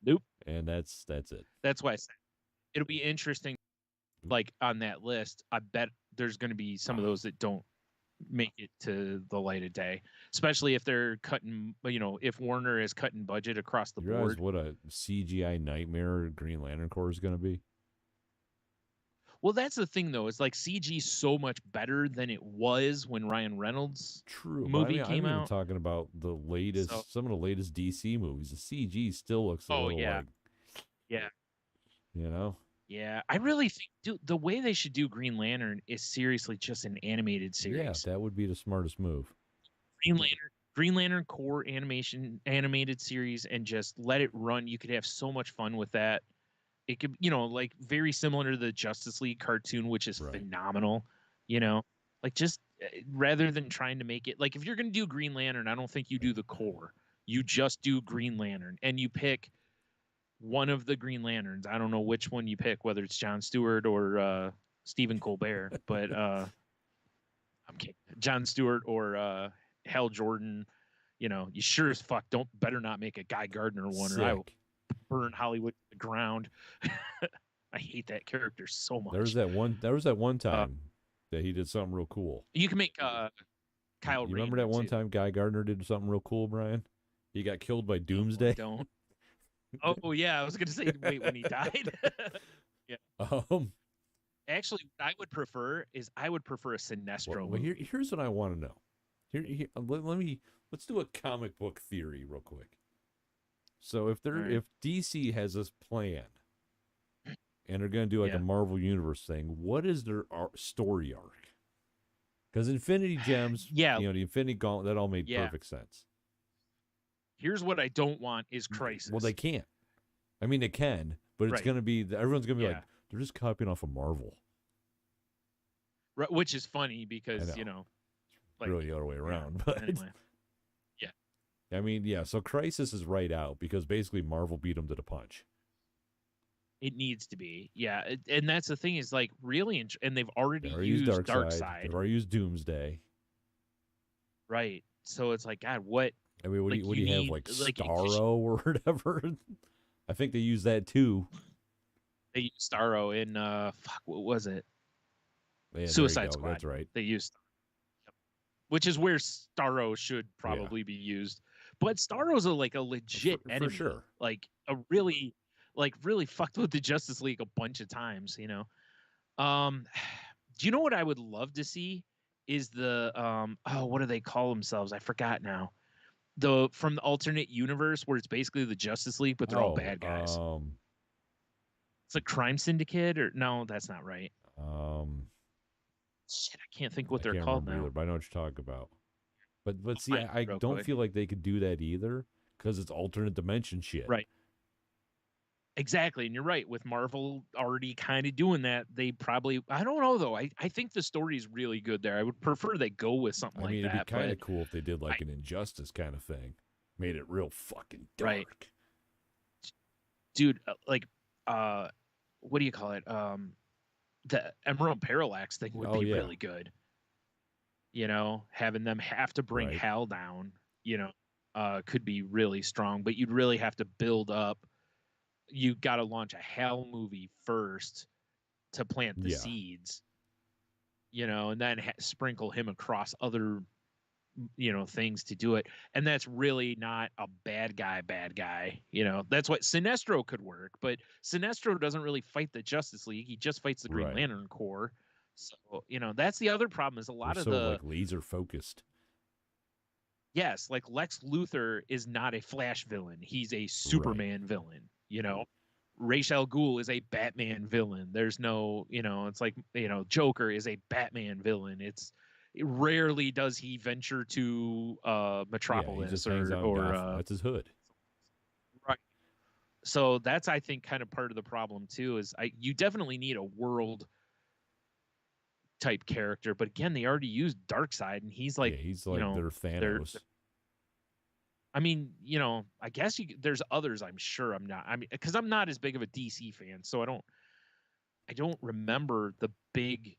Nope. And that's it. That's why I said it'll be interesting. Like on that list, I bet there's going to be some of those that don't make it to the light of day, especially if they're cutting. If Warner is cutting budget across the board. What a CGI nightmare Green Lantern Corps is going to be. Well, that's the thing, though. It's like CG so much better than it was when Ryan Reynolds' movie came out. I'm talking about the latest, some of the latest DC movies. The CG still looks a little like, Yeah, I really think the way they should do Green Lantern is seriously just an animated series. Yeah, that would be the smartest move. Green Lantern Corps animated series, and just let it run. You could have so much fun with that. It could, like very similar to the Justice League cartoon, which is phenomenal. Like just rather than trying to make it like if you're going to do Green Lantern, I don't think you do the Corps. You just do Green Lantern, and you pick one of the Green Lanterns. I don't know which one you pick, whether it's Jon Stewart or Stephen Colbert, but I'm kidding. Jon Stewart or Hal Jordan. You sure as fuck better not make a Guy Gardner one, or I will burn Hollywood to the ground. I hate that character so much. There was that one time that he did something real cool. You can make Kyle. You remember that one time Guy Gardner did something real cool, Brian? He got killed by Doomsday. Don't. Oh yeah, I was gonna say wait when he died. Yeah. Actually, what I would prefer a Sinestro. Well, here's what I want to know. Here, let's do a comic book theory real quick. So if DC has this plan and they're going to do like a Marvel Universe thing, what is their story arc? Because Infinity Gems, the Infinity Gauntlet, that all made perfect sense. Here's what I don't want is Crisis. Well, they can't. I mean, they can, but it's going to be, everyone's going to be like, they're just copying off of Marvel. Right, which is funny because, like, really the other way around. But anyway. I mean, so Crisis is right out because basically Marvel beat them to the punch. It needs to be. Yeah. And that's the thing is like really, and they've already used Darkseid. They've already used Doomsday. Right. So it's like, God, what? I mean, what do you have, like Starro or whatever? I think they use that too. They used Starro in, what was it? Yeah, Suicide Squad. That's right. They used which is where Starro should probably be used. But Starro's a legit enemy. For sure. Like a really fucked with the Justice League a bunch of times, Do you know what I would love to see is the what do they call themselves? I forgot now. from the alternate universe where it's basically the Justice League, but they're all bad guys. It's a crime syndicate, or no, that's not right. Shit, I can't think what they're called now. Either, but I know what you're talking about. But see, I don't feel like they could do that either because it's alternate dimension shit. Right. Exactly, and you're right. With Marvel already kind of doing that, they probably, I don't know though. I think the story is really good there. I would prefer they go with something like that. It'd be kind of cool if they did like an Injustice kind of thing, made it real fucking dark. Right. Dude, like, what do you call it? The Emerald Parallax thing would be really good. You know, having them have to bring Hal down, you know, could be really strong. But you'd really have to build up. You got to launch a Hal movie first to plant the seeds, you know, and then sprinkle him across other, you know, things to do it. And that's really not a bad guy, you know. That's what Sinestro could work, but Sinestro doesn't really fight the Justice League. He just fights the Green Lantern Corps. So, you know, that's the other problem is a lot of the like laser focused. Yes, like Lex Luthor is not a Flash villain. He's a Superman villain, you know. Ra's al Ghul is a Batman villain. There's no, you know, it's like, you know, Joker is a Batman villain. It's rarely does he venture to Metropolis or that's his hood. Right. So that's, I think, kind of part of the problem too, is you definitely need a world type character, but again, they already used Darkseid, and he's like, you know, their Thanos. I mean, you know, I guess there's others. I'm sure I'm not. I mean, because I'm not as big of a DC fan, so I don't remember the big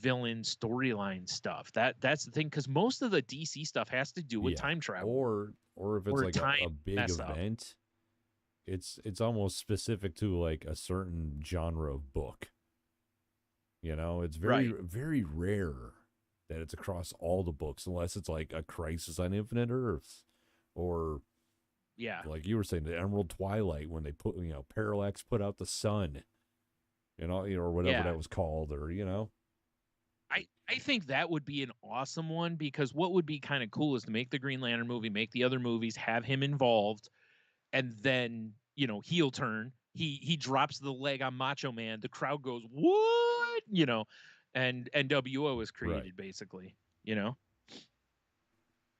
villain storyline stuff. That's the thing, because most of the DC stuff has to do with time travel, or if it's like a big event, it's almost specific to like a certain genre of book. You know, it's very rare that it's across all the books, unless it's like a Crisis on Infinite Earths, or like you were saying, the Emerald Twilight, when they put, you know, Parallax put out the sun, you know, or whatever that was called, or, you know. I think that would be an awesome one, because what would be kind of cool is to make the Green Lantern movie, make the other movies, have him involved, and then, you know, heel turn. He drops the leg on Macho Man. The crowd goes, what? You know, and NWO is created basically, you know.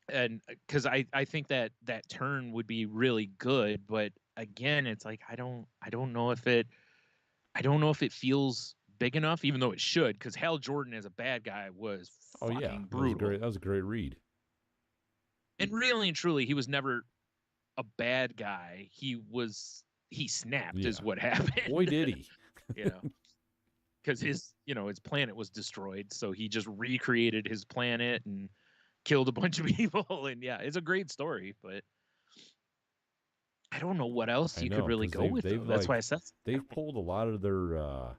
And because I think that turn would be really good, but again, it's like I don't know if it feels big enough, even though it should, because Hal Jordan as a bad guy was fucking brutal. That was a great read. And really and truly, he was never a bad guy. He snapped is what happened. Boy, did he. You know, because his planet was destroyed, so he just recreated his planet and killed a bunch of people. And yeah, it's a great story, but I don't know what else you could really go with. That's why I said they've pulled a lot of their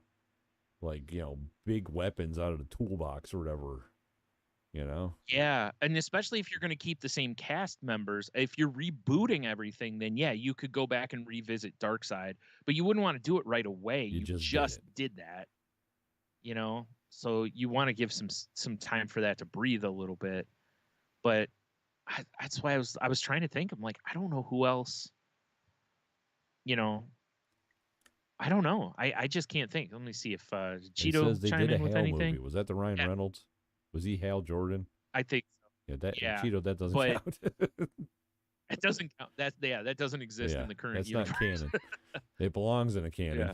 like, you know, big weapons out of the toolbox or whatever, you know. Yeah, and especially if you're going to keep the same cast members, if you're rebooting everything, then yeah, you could go back and revisit Darkseid, but you wouldn't want to do it right away. You just did that, you know. So you want to give some time for that to breathe a little bit. But that's why I was trying to think. I'm like, I don't know who else. You know, I don't know. I just can't think. Let me see if Cheeto chime in with anything. Movie. Was that the Ryan Reynolds? Was he Hal Jordan? I think so. Cheeto, that doesn't count. It doesn't count. That doesn't exist in the current universe. That's not canon. It belongs in a canon.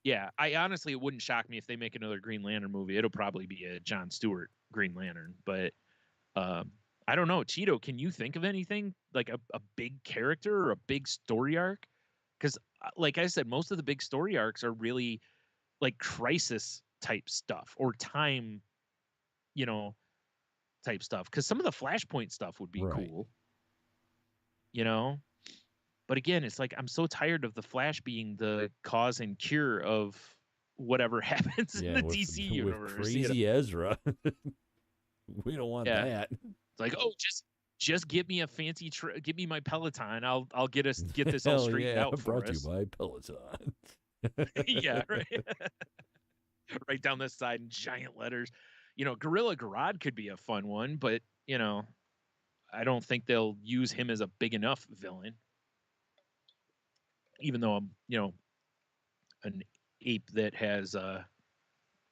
Yeah, I honestly, it wouldn't shock me if they make another Green Lantern movie. It'll probably be a Jon Stewart Green Lantern, but I don't know. Cheeto, can you think of anything like a big character or a big story arc? Because, like I said, most of the big story arcs are really like crisis type stuff or time, you know, type stuff. Because some of the Flashpoint stuff would be cool, you know. But again, it's like I'm so tired of the Flash being the cause and cure of whatever happens in the DC universe. With crazy Ezra. We don't want that. It's like, oh, just give me a fancy give me my Peloton. I'll get this all straightened out for us. Brought to you by Peloton. Yeah, right. Right down the side in giant letters. You know, Gorilla Grodd could be a fun one, but you know, I don't think they'll use him as a big enough villain. Even though I'm, an ape that has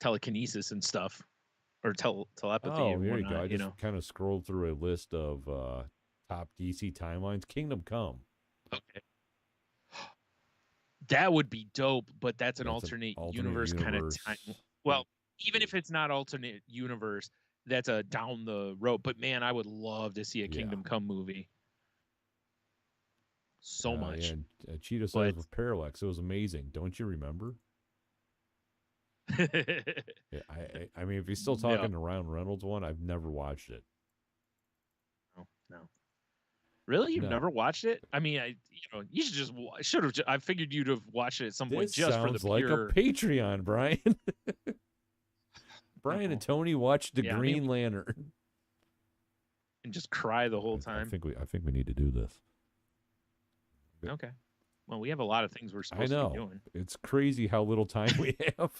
telekinesis and stuff, or telepathy and there whatnot. you go. I just kind of scrolled through a list of top DC timelines. Kingdom Come. Okay. That would be dope, but that's an alternate universe kind of time. Well, even if it's not alternate universe, that's a down the road. But man, I would love to see a Kingdom Come movie. So much. Yeah, Cheeto says with Parallax, it was amazing. Don't you remember? Yeah, I mean, if he's still talking the Ryan Reynolds one, I've never watched it. No. Really, you've never watched it? I mean, you should have. I figured you'd have watched it at some point just for the pure. Like a Patreon, Brian. Brian and Tony watched the Green Lantern and just cry the whole time. I think we need to do this. Okay. Well, we have a lot of things we're supposed to be doing. It's crazy how little time we have.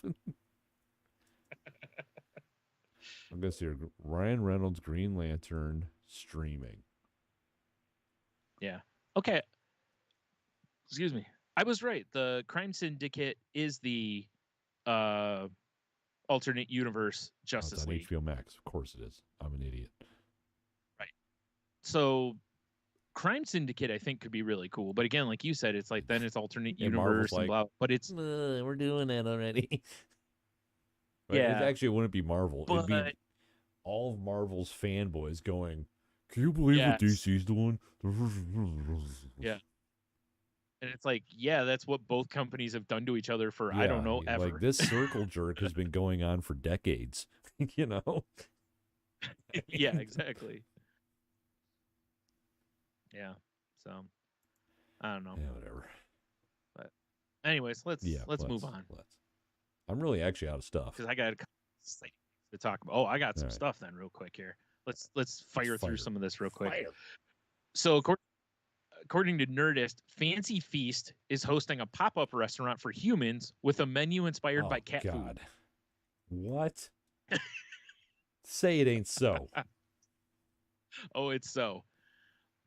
I'm going to see Ryan Reynolds Green Lantern streaming. Yeah. Okay. Excuse me. I was right. The Crime Syndicate is the alternate universe Justice League. It's on HBO Max. Of course it is. I'm an idiot. Right. So Crime Syndicate, I think, could be really cool. But again, like you said, it's like then it's alternate universe and blah. But it's we're doing that already. Yeah. It wouldn't be Marvel. It'd be all of Marvel's fanboys going, "Can you believe what DC's doing?" Yeah. And it's like, that's what both companies have done to each other for I don't know ever. Like this circle jerk has been going on for decades. Yeah, exactly. Yeah. So I don't know. Yeah, whatever. But anyways, let's move on. I'm really actually out of stuff. Because I got to talk about. Oh, I got some stuff then real quick here. Let's fire through some of this real quick. So according to Nerdist, Fancy Feast is hosting a pop-up restaurant for humans with a menu inspired by cat food. What? Say it ain't so. Oh, it's so.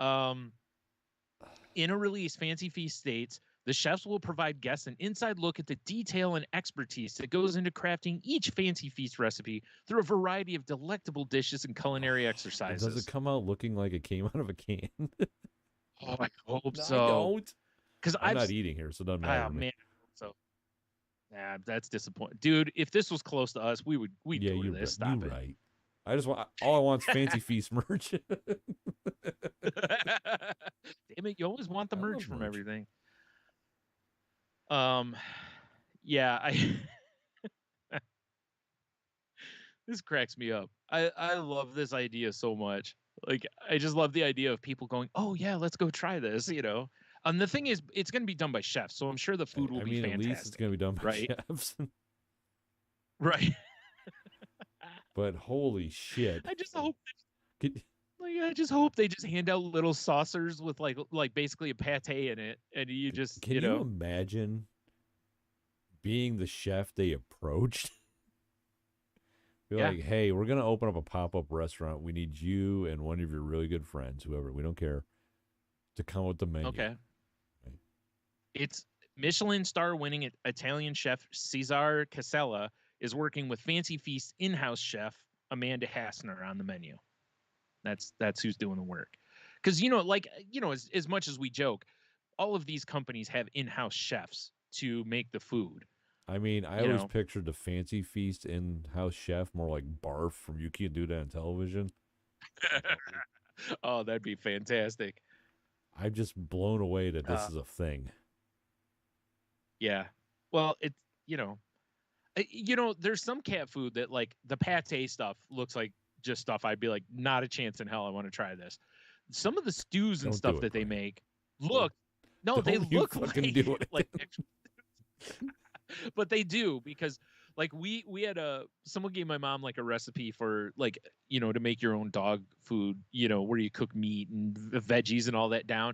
In a release, Fancy Feast states, the chefs will provide guests an inside look at the detail and expertise that goes into crafting each Fancy Feast recipe through a variety of delectable dishes and culinary exercises. Does it come out looking like it came out of a can? Oh, I hope so. I don't. Because I'm not eating here, so it doesn't matter. Oh, man. So, that's disappointing. Dude, if this was close to us, we'd do this. Stop it. Right. All I want is Fancy Feast merch. Damn it, you always want the merch from everything. This cracks me up. I love this idea so much. Like, I just love the idea of people going, oh yeah, let's go try this, And the thing is, it's going to be done by chefs, so I'm sure the food will be fantastic. At least it's going to be done by chefs. Right. But holy shit. I just hope they just hand out little saucers with like basically a pate in it, and you just Can you imagine being the chef they approached? Be like, hey, we're gonna open up a pop-up restaurant. We need you and one of your really good friends, whoever, we don't care, to come with the menu. Okay. Right. It's Michelin star winning Italian chef Cesar Casella is working with Fancy Feast in-house chef Amanda Hassner on the menu. That's who's doing the work. Because as much as we joke, all of these companies have in-house chefs to make the food. I mean, I always pictured the Fancy Feast in-house chef more like Barf from You Can't Do That on Television. Oh, that'd be fantastic. I'm just blown away that this is a thing. Yeah. Well, it's, there's some cat food that, like, the pate stuff looks like just stuff I'd be like, not a chance in hell I want to try this. Some of the stews and stuff that they make look like but they do, because like we had someone gave my mom like a recipe for like, to make your own dog food, where you cook meat and veggies and all that down.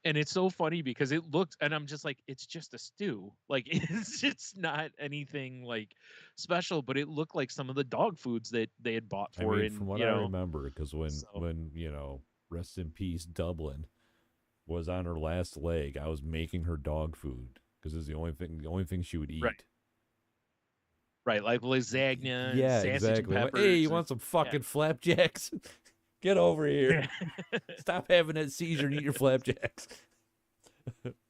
And it's so funny because it looked, and I'm just like, it's just a stew. Like it's not anything like special, but it looked like some of the dog foods that they had bought for. From what I remember, because when rest in peace, Dublin, was on her last leg. I was making her dog food because it's the only thing she would eat. Right, like lasagna and Yeah, sausage exactly. and Like, peppers. hey, you want some fucking flapjacks? Get over here. Stop having that seizure and eat your flapjacks.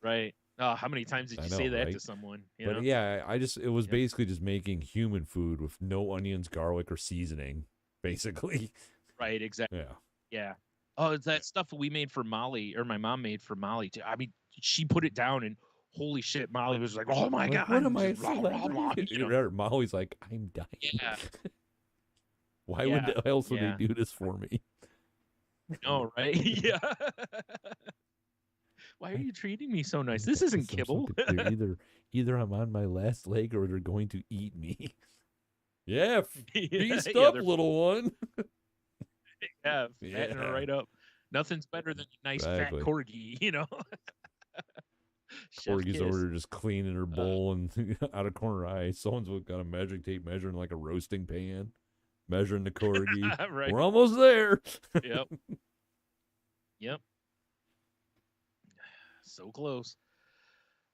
Right. Oh, how many times did you say that to someone? You know? Yeah, it was basically just making human food with no onions, garlic, or seasoning, basically. Right, exactly. Yeah. Yeah. Oh, it's that stuff we made for Molly, or my mom made for Molly too. I mean, she put it down and holy shit, Molly was like, "Oh my god, what am I? Molly's like, I'm dying. Yeah. Why else would they do this for me? No, right? Yeah. Why are you treating me so nice? This isn't kibble. Either I'm on my last leg or they're going to eat me. Yeah, feast up, little one. Yeah, fatten her right up. Nothing's better than a nice fat corgi, you know. Corgi's over there just cleaning her bowl and out of corner eye. Someone's got a measuring tape measuring like a roasting pan, measuring the corgi. Right. We're almost there. Yep. Yep. So close.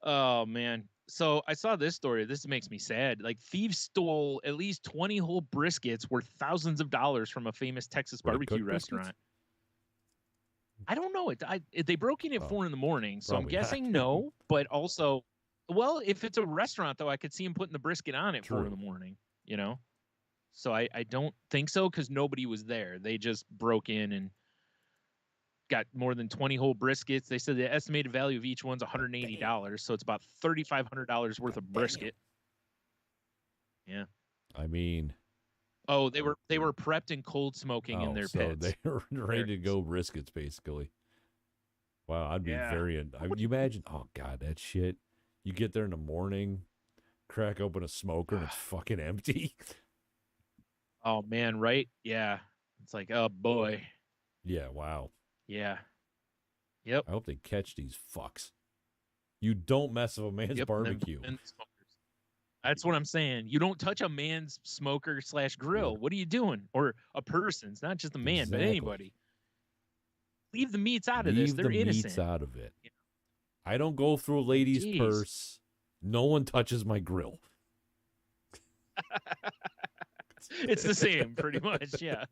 Oh man. So I saw this story. This makes me sad. Like thieves stole at least 20 whole briskets worth thousands of dollars from a famous Texas barbecue restaurant. I don't know. They broke in at 4 a.m, so I'm guessing no. But also, well, if it's a restaurant though, I could see him putting the brisket on at 4 a.m. You know, so I don't think so because nobody was there. They just broke in and got more than 20 whole briskets. They said the estimated value of each one's $180, so it's about $3,500 worth of brisket. Yeah. I mean, oh, they were prepped and cold smoking in their pits. They were ready to go briskets, basically. Wow, I'd be you imagine? Oh God, that shit. You get there in the morning, crack open a smoker, and it's fucking empty. Oh man, right? Yeah. It's like, oh boy. Yeah. Wow. Yeah. Yep. I hope they catch these fucks. You don't mess with a man's barbecue. That's what I'm saying. You don't touch a man's smoker / grill. Yeah. What are you doing? Or a person's, not just a man, but anybody. Leave the meats out of this. They're innocent. Leave the meats out of it. Yeah. I don't go through a lady's purse. No one touches my grill. It's the same, pretty much. Yeah.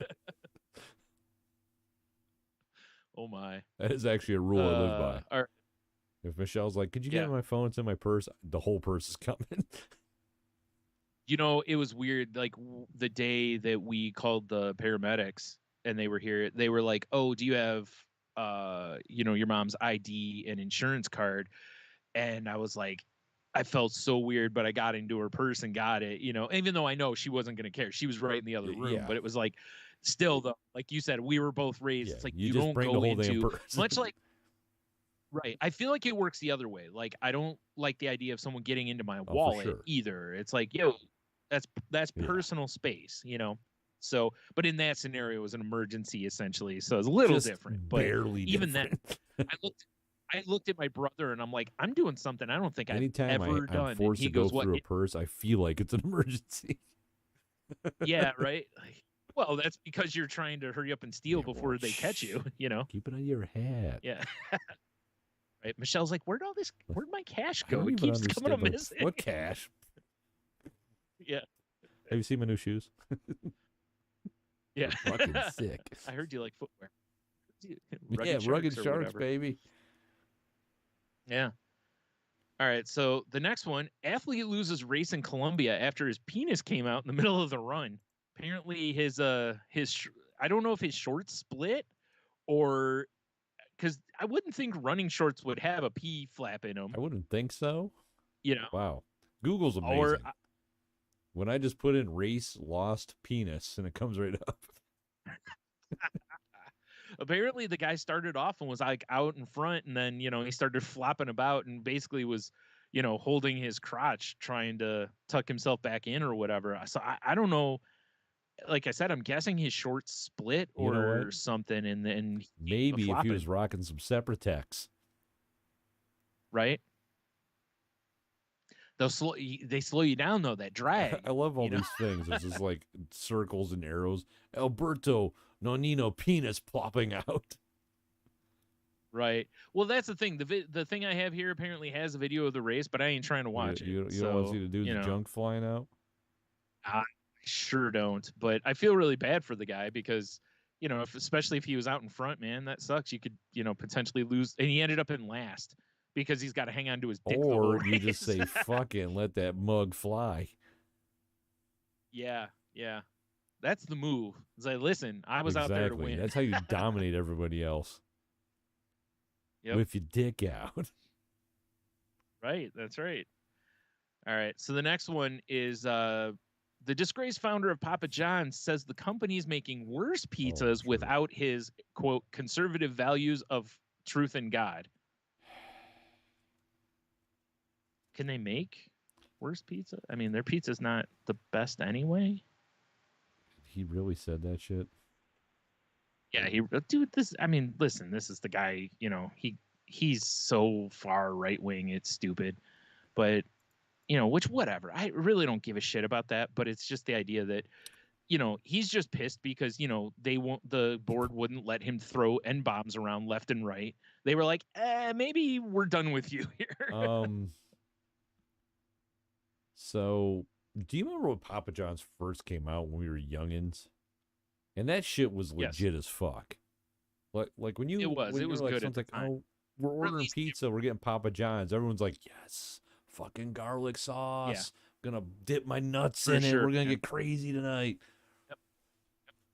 Oh my. That is actually a rule I live by. If Michelle's like, could you get my phone? It's in my purse. The whole purse is coming. You know, it was weird. Like the day that we called the paramedics and they were here, they were like, oh, do you have, your mom's ID and insurance card? And I was like, I felt so weird, but I got into her purse and got it, even though I know she wasn't going to care. She was right in the other room, but it was like, still though, like you said, we were both raised. It's like you don't go into much like, right. I feel like it works the other way. Like I don't like the idea of someone getting into my wallet either. It's like, that's personal space, So, but in that scenario, it was an emergency essentially, so it's a little different. But barely even different. then, I looked at my brother and I'm like, I'm doing something I don't think Anytime I've ever done. I'm forced to go through a purse, I feel like it's an emergency. Yeah, right. Well, that's because you're trying to hurry up and steal before they catch you. Keep it on your head. Yeah. Right. Michelle's like, where'd my cash go? It keeps coming up missing. What cash? Yeah. Have you seen my new shoes? Yeah. They're fucking sick. I heard you like footwear. Rugged Sharks, baby. Yeah. All right. So the next one, athlete loses race in Colombia after his penis came out in the middle of the run. Apparently his I don't know if his shorts split or because I wouldn't think running shorts would have a pee flap in them. I wouldn't think so. Wow. Google's amazing. When I just put in race lost penis and it comes right up. Apparently the guy started off and was like out in front and then, he started flopping about and basically was, holding his crotch trying to tuck himself back in or whatever. So I don't know. Like I said, I'm guessing his shorts split or something, and then maybe if he was rocking some Separatex, right? They slow you down though. That drag. I love all these things. It's just like circles and arrows. Alberto Nonino penis plopping out. Right. Well, that's the thing. The thing I have here apparently has a video of the race, but I ain't trying to watch it. You don't want to see the dude's junk flying out? I sure don't. But I feel really bad for the guy because, especially if he was out in front, man, that sucks. You could, potentially lose. And he ended up in last because he's got to hang on to his dick the whole race. You just say, fuck it, and let that mug fly. Yeah. That's the move. It's like, listen, I was out there to win. That's how you dominate everybody else. Yep. With your dick out. Right. That's right. All right. So the next one is the disgraced founder of Papa John's says the company's making worse pizzas without his, quote, conservative values of truth and God. Can they make worse pizza? I mean, their pizza's not the best anyway. He really said that shit? Yeah, listen, this is the guy, he's so far right wing, it's stupid. But, which whatever. I really don't give a shit about that, but it's just the idea that, he's just pissed because, the board wouldn't let him throw N-bombs around left and right. They were like, maybe we're done with you here. So, do you remember when Papa John's first came out when we were youngins? And that shit was legit as fuck. Like when you it was like, good. It's like, oh, we're ordering pizza, we're getting Papa John's. Everyone's like, yes, fucking garlic sauce. Yeah. Gonna dip my nuts in it. We're gonna get crazy tonight. Yep.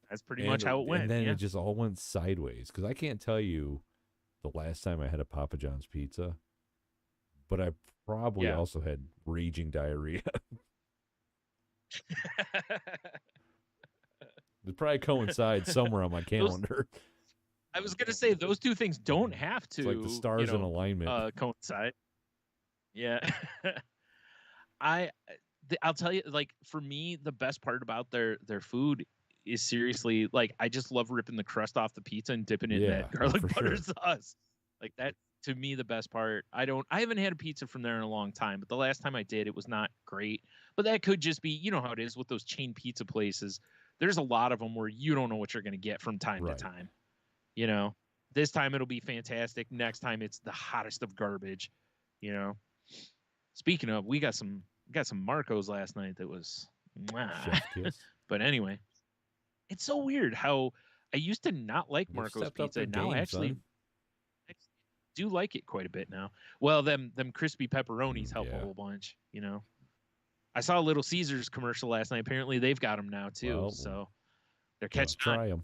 That's pretty much how it went. And then it just all went sideways. Because I can't tell you the last time I had a Papa John's pizza, but I probably also had raging diarrhea. It probably coincides somewhere on my calendar. I was gonna say those two things don't have to. It's like the stars in alignment coincide. Yeah, I'll tell you, like, for me, the best part about their food is seriously, like, I just love ripping the crust off the pizza and dipping it in that garlic butter sauce. Like, that, to me, the best part. I haven't had a pizza from there in a long time, but the last time I did, it was not great. But that could just be, you know how it is with those chain pizza places. There's a lot of them where you don't know what you're going to get from time to time. This time it'll be fantastic. Next time it's the hottest of garbage. Speaking of, we got some Marcos last night that was, but anyway, it's so weird how I used to not like Marco's pizza. Now I actually do like it quite a bit now. Well, them crispy pepperonis help a whole bunch. I saw a Little Caesars commercial last night. Apparently, they've got them now too. So they're catching on. Try them.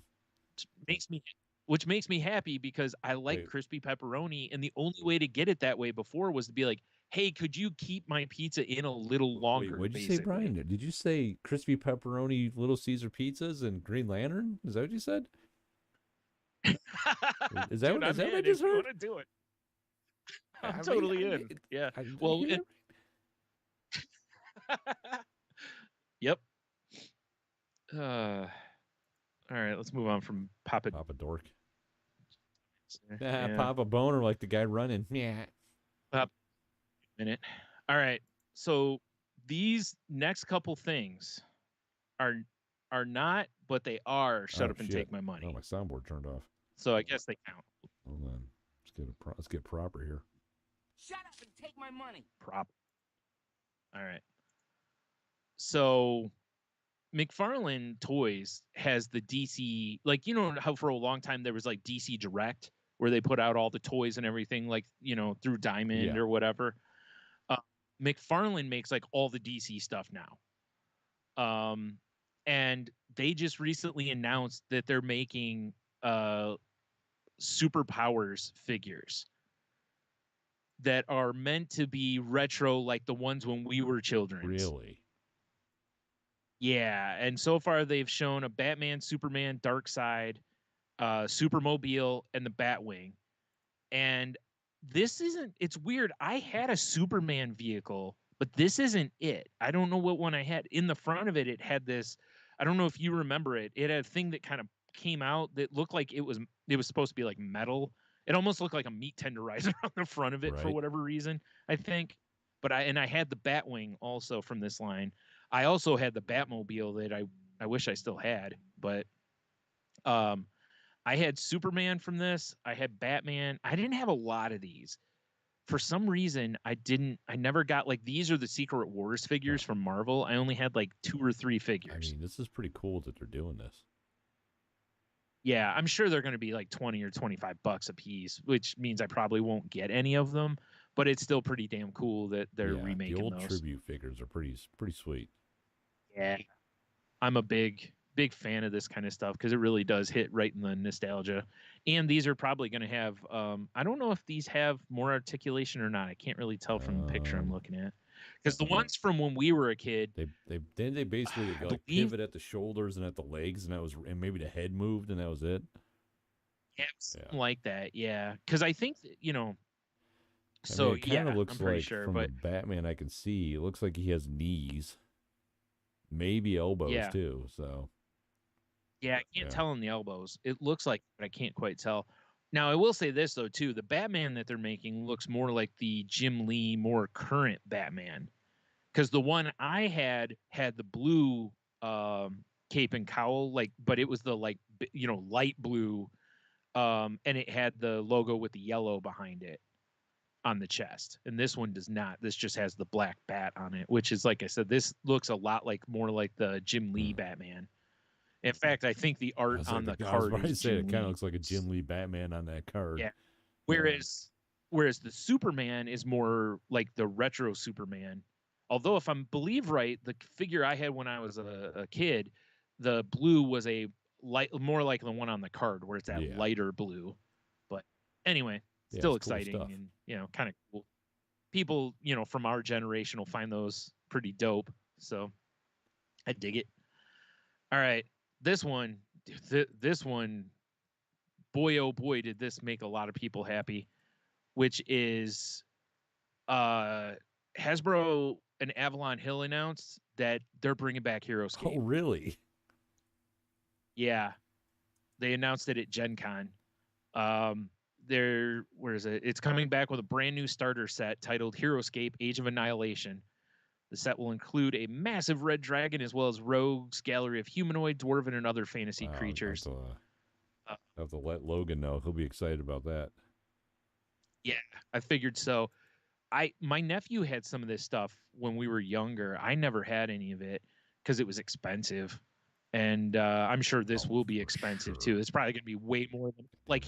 Which makes me happy because I like crispy pepperoni, and the only way to get it that way before was to be like, "Hey, could you keep my pizza in a little longer?" What'd you say, Brian? Did you say crispy pepperoni Little Caesar pizzas and Green Lantern? Is that what you said? Is that what I just heard? I want to do it. I'm totally in. Yeah. Yep. All right, let's move on from Papa Dork. Papa Boner, like the guy running. Yeah. Minute. All right. So these next couple things are not, but they are. Shut up and take my money. Oh, my soundboard turned off. So I guess they count. Hold on. Let's get proper here. Shut up and take my money. Proper. All right. So McFarlane Toys has the DC, like, how for a long time there was like DC Direct where they put out all the toys and everything, like, through Diamond or whatever. McFarlane makes like all the DC stuff now. And they just recently announced that they're making Superpowers figures that are meant to be retro, like the ones when we were children. Really? Yeah, and so far they've shown a Batman, Superman, Darkseid, Supermobile, and the Batwing. And this isn't, it's weird. I had a Superman vehicle, but this isn't it. I don't know what one I had. In the front of it, it had this, I don't know if you remember it. It had a thing that kind of came out that looked like it was supposed to be like metal. It almost looked like a meat tenderizer on the front of it for whatever reason, I think. But I had the Batwing also from this line. I also had the Batmobile that I wish I still had, but I had Superman from this. I had Batman. I didn't have a lot of these. For some reason, I never got like these are the Secret Wars figures from Marvel. I only had like 2 or 3 figures. I mean, this is pretty cool that they're doing this. Yeah, I'm sure they're going to be like 20 or 25 bucks a piece, which means I probably won't get any of them, but it's still pretty damn cool that they're remaking the old those. tribute figures are pretty sweet. Yeah. I'm a big fan of this kind of stuff because it really does hit right in the nostalgia. And these are probably going to have I don't know if these have more articulation or not. I can't really tell from the picture I'm looking at. Because the ones from when we were a kid, they basically like pivot at the shoulders and at the legs, and maybe the head moved, and that was it. Yeah, something like that. Yeah, because I think So I mean, it kind of looks I'm pretty like sure, from but the Batman I can see, it looks like he has knees, maybe elbows too. So yeah, I can't tell on the elbows. It looks like, but I can't quite tell. Now, I will say this though too: the Batman that they're making looks more like the Jim Lee, more current Batman. Because the one I had the blue cape and cowl, but it was the light blue, and it had the logo with the yellow behind it on the chest. And this one does not. This just has the black bat on it, which is, like I said, this looks a lot more like the Jim Lee Batman. In fact, I think the art on the card is Jim Lee. It kind of looks like a Jim Lee Batman on that card. Yeah. Whereas the Superman is more like the retro Superman. Although, if I'm believe right, the figure I had when I was a kid, the blue was a more like the one on the card, where it's that lighter blue. But anyway, still exciting cool and kind of cool. People from our generation will find those pretty dope. So I dig it. All right, this one, boy oh boy, did this make a lot of people happy, which is Hasbro and Avalon Hill announced that they're bringing back HeroScape. Oh, really? Yeah. They announced it at Gen Con. Where is it? It's coming back with a brand new starter set titled HeroScape Age of Annihilation. The set will include a massive red dragon as well as rogues, gallery of humanoid, dwarven, and other fantasy creatures. I have to let Logan know. He'll be excited about that. Yeah, I figured so. My nephew had some of this stuff when we were younger. I never had any of it because it was expensive, and I'm sure this will be expensive too. It's probably going to be way more than like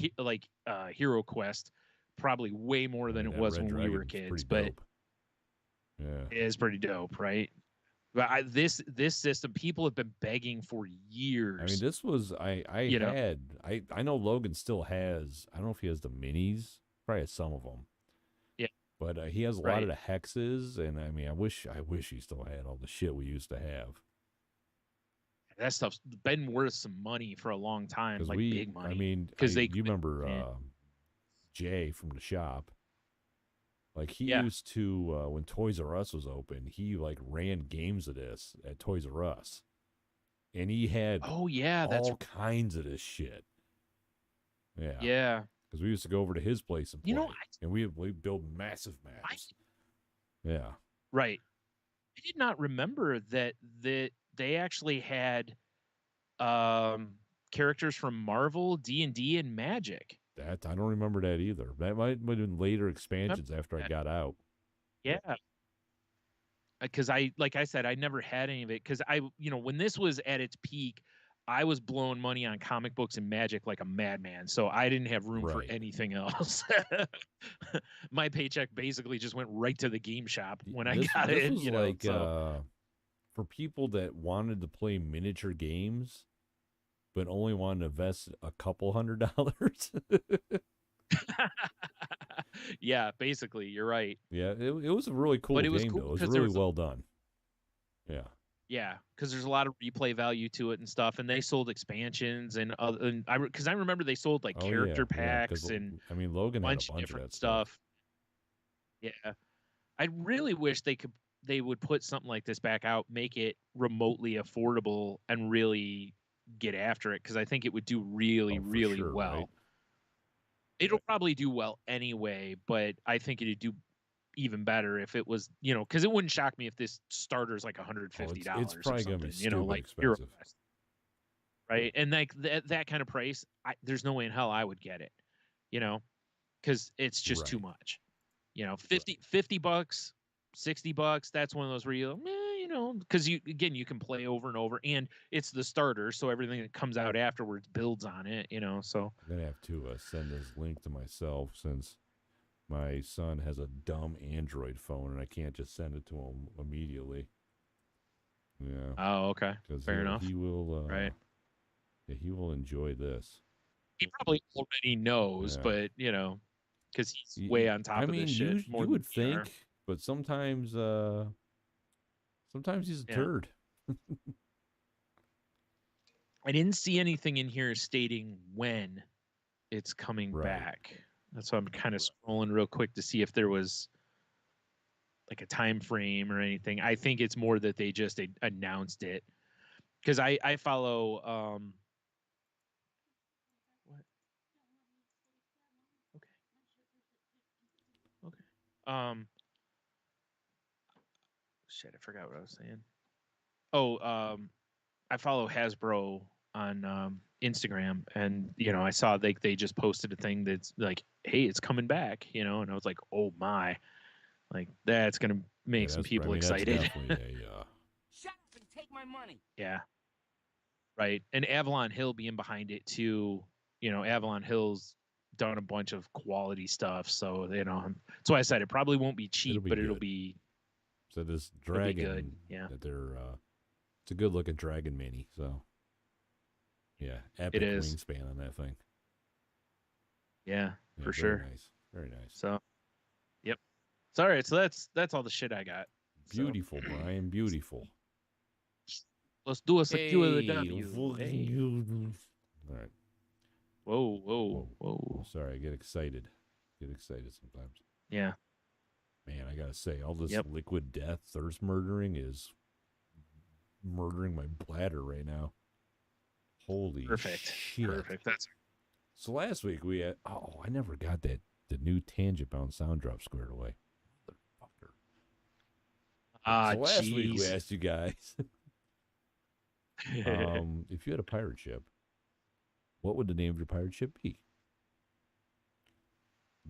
Hero Quest, probably way more than it was when we were kids. But it is pretty dope, right? But this system, people have been begging for years. I mean, this was I know Logan still has. I don't know if he has the minis. Probably has some of them. But he has a lot of the hexes, and I mean, I wish he still had all the shit we used to have. That stuff's been worth some money for a long time, like big money. I mean, you remember Jay from the shop? Like he used to when Toys R Us was open, he like ran games of this at Toys R Us, and he had all kinds of this shit. Yeah. Because we used to go over to his place and play, and we build massive maps. Right. I did not remember that they actually had characters from Marvel, D&D, and Magic. I don't remember that either. That might have been later expansions after I got out. Yeah. Because like I said, I never had any of it. Because when this was at its peak, I was blowing money on comic books and Magic like a madman, so I didn't have room for anything else. My paycheck basically just went right to the game shop when I got it. This was for people that wanted to play miniature games, but only wanted to invest a couple $100. Yeah, basically, you're right. Yeah, it was a really cool game, though. It was really well done. Yeah. Yeah, because there's a lot of replay value to it and stuff, and they sold expansions and because I remember they sold like character packs and I mean Logan had a bunch of different that stuff. Yeah, I really wish they would put something like this back out, make it remotely affordable, and really get after it, because I think it would do really well. Right? It'll probably do well anyway, but I think it'd do even better if it was, because it wouldn't shock me if this starter's like $150. It's probably going to be stupid like expensive. right? And like that kind of price, there's no way in hell I would get it, you know, because it's just too much. You know, 50 bucks, $60, that's one of those where you know, because you can play over and over, and it's the starter, so everything that comes out afterwards builds on it, you know. So I'm gonna have to send this link to myself since my son has a dumb Android phone and I can't just send it to him immediately. Yeah. Oh, okay. Fair enough. He will right. Yeah, he will enjoy this. He probably already knows, but you know, because he's way on top I of mean, this shit. you would think, but sometimes he's a turd. I didn't see anything in here stating when it's coming back. That's why I'm kind of scrolling real quick to see if there was like a time frame or anything. I think it's more that they just announced it, because I follow what? Okay. Shit, I forgot what I was saying. Oh, I follow Hasbro on Instagram, and you know, I saw they just posted a thing that's like, hey, it's coming back, you know, and I was like, oh my, like that's gonna make some people excited. That's definitely Shut up and take my money. Yeah. Right. And Avalon Hill being behind it too, you know, Avalon Hill's done a bunch of quality stuff, so you know, that's why I said it probably won't be cheap, but it'll be so this dragon, good. Yeah, that they're it's a good looking dragon mini. So yeah, epic it is. wingspan on that thing. Yeah, for sure. Nice, very nice. So, yep. It's all right. So that's all the shit I got. Beautiful, so. Brian. Beautiful. Let's do a secure the W. Hey. All right. Whoa. Sorry, I get excited. Sometimes. Yeah. Man, I gotta say, all this liquid death, thirst murdering is murdering my bladder right now. Holy shit. Perfect. So last week we had, I never got the new Tangent Bound sound drop squared away. Motherfucker. So last week we asked you guys, if you had a pirate ship, what would the name of your pirate ship be?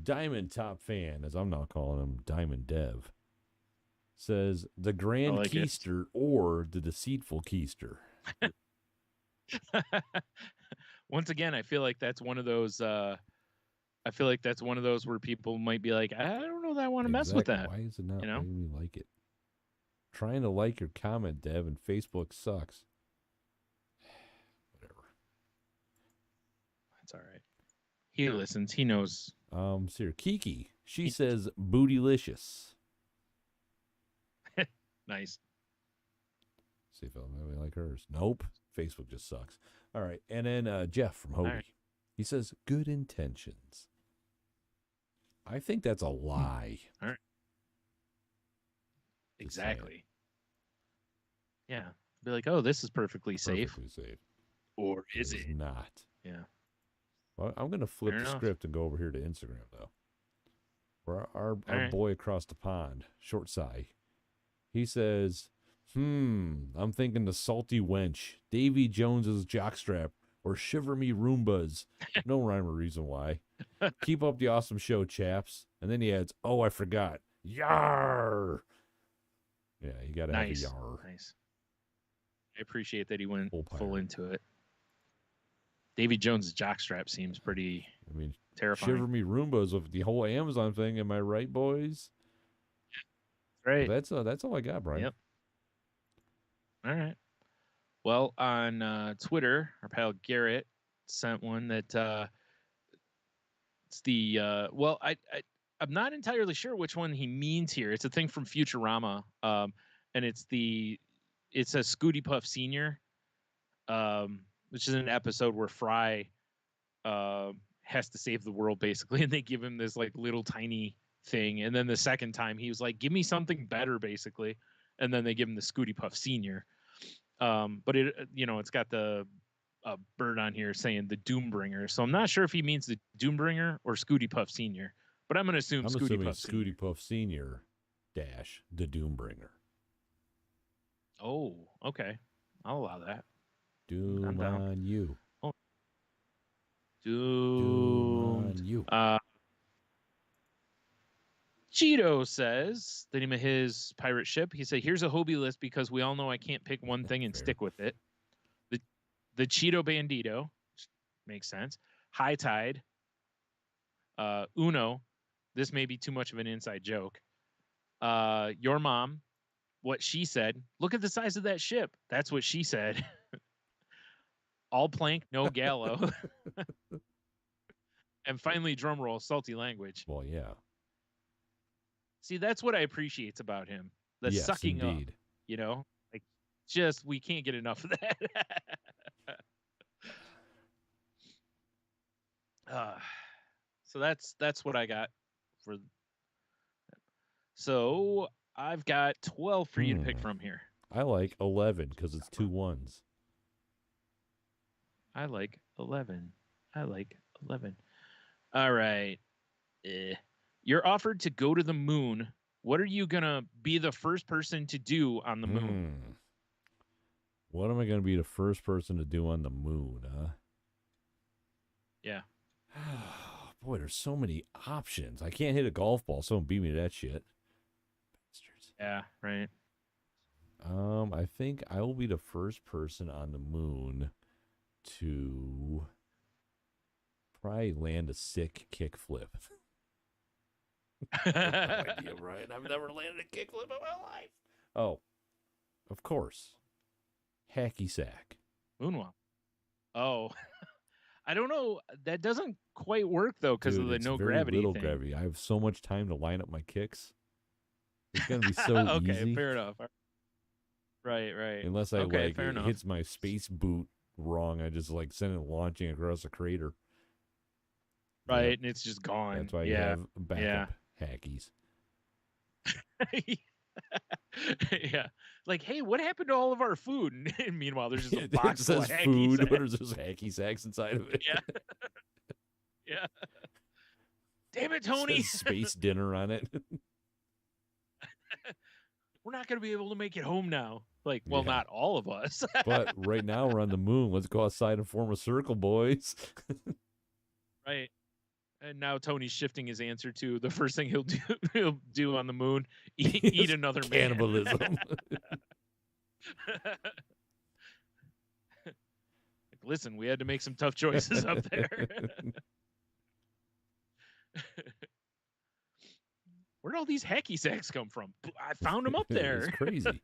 Diamond Top Fan, as I'm now calling him, Diamond Dev, says the Grand Keister or the Deceitful Keister. Once again, I feel like that's one of those. I feel like that's one of those where people might be like, I don't know that I want to mess with that. Why is it not letting me like it? Trying to like your comment, Dev, and Facebook sucks. Whatever. That's all right. He listens. He knows. Sir Kiki, she says bootylicious. Nice. See if I like hers. Nope. Facebook just sucks. All right. And then Jeff from Hobie. Right. He says good intentions. I think that's a lie. All right. Exactly. Yeah. Be like, oh, this is perfectly safe. Or is it? Not. Yeah. Well, I'm going to flip the script and go over here to Instagram, though. Where our boy across the pond, Short Sigh, he says, I'm thinking the Salty Wench, Davy Jones's Jockstrap, or Shiver Me Roombas. No rhyme or reason why. Keep up the awesome show, chaps. And then he adds, oh, I forgot. Yar! Yeah, you got to have a yar. Nice. I appreciate that he went full into it. Davy Jones' jockstrap seems pretty terrifying. Shiver Me Roombas with the whole Amazon thing. Am I right, boys? Right. Well, that's all I got, Brian. Yep. All right. Well, on Twitter, our pal Garrett sent one that it's the I'm not entirely sure which one he means here. It's a thing from Futurama, and it's a Scooty Puff Senior, which is an episode where Fry has to save the world basically, and they give him this like little tiny thing, and then the second time he was like, "Give me something better," basically, and then they give him the Scooty Puff Senior. But it it's got the bird on here saying the Doombringer, so I'm not sure if he means the Doombringer or Scooty Puff Senior, but I'm gonna assume Scooty Puff Senior dash the Doombringer. Oh, okay, I'll allow that. Doom on you. Oh. Doom on you. Cheeto says the name of his pirate ship. He said, "Here's a Hobie list because we all know I can't pick one thing and stick with it." The Cheeto Bandito, makes sense. High Tide. Uno. This may be too much of an inside joke. Your mom. What she said. Look at the size of that ship. That's what she said. All plank, no gallo. And finally, drum roll, salty language. Well, yeah. See, that's what I appreciate about him. The yes, sucking indeed. up, you know? Like, just, we can't get enough of that. So that's what I got for. So I've got 12 for you to pick from here. I like 11 because it's 2 ones. I like 11. All right. You're offered to go to the moon. What are you going to be the first person to do on the moon? What am I going to be the first person to do on the moon, huh? Yeah. Boy, there's so many options. I can't hit a golf ball, so don't beat me to that shit. Bastards. Yeah, right. I think I will be the first person on the moon to probably land a sick kickflip. No idea, right? I've never landed a kickflip in my life. Oh, of course. Hacky sack. Moonwalk. Oh, I don't know. That doesn't quite work though because of the no gravity thing. Gravity. I have so much time to line up my kicks. It's gonna be so okay, easy. Fair enough. Right. Unless I it hits my space boot wrong, I just like send it launching across a crater. Right, and it's just gone. That's why you have backup hackies. Yeah. Like, hey, what happened to all of our food? And meanwhile, there's just a box full of says hacky food, sacks. but there's just hacky sacks inside of it. Yeah. Yeah. Damn it, Tony. It says space dinner on it. We're not going to be able to make it home now. Like, well, not all of us. But right now we're on the moon. Let's go outside and form a circle, boys. Right. And now Tony's shifting his answer to the first thing he'll do on the moon, eat another cannibalism. Man. Like, listen, we had to make some tough choices up there. Where'd all these hacky sacks come from? I found them up there. It's crazy.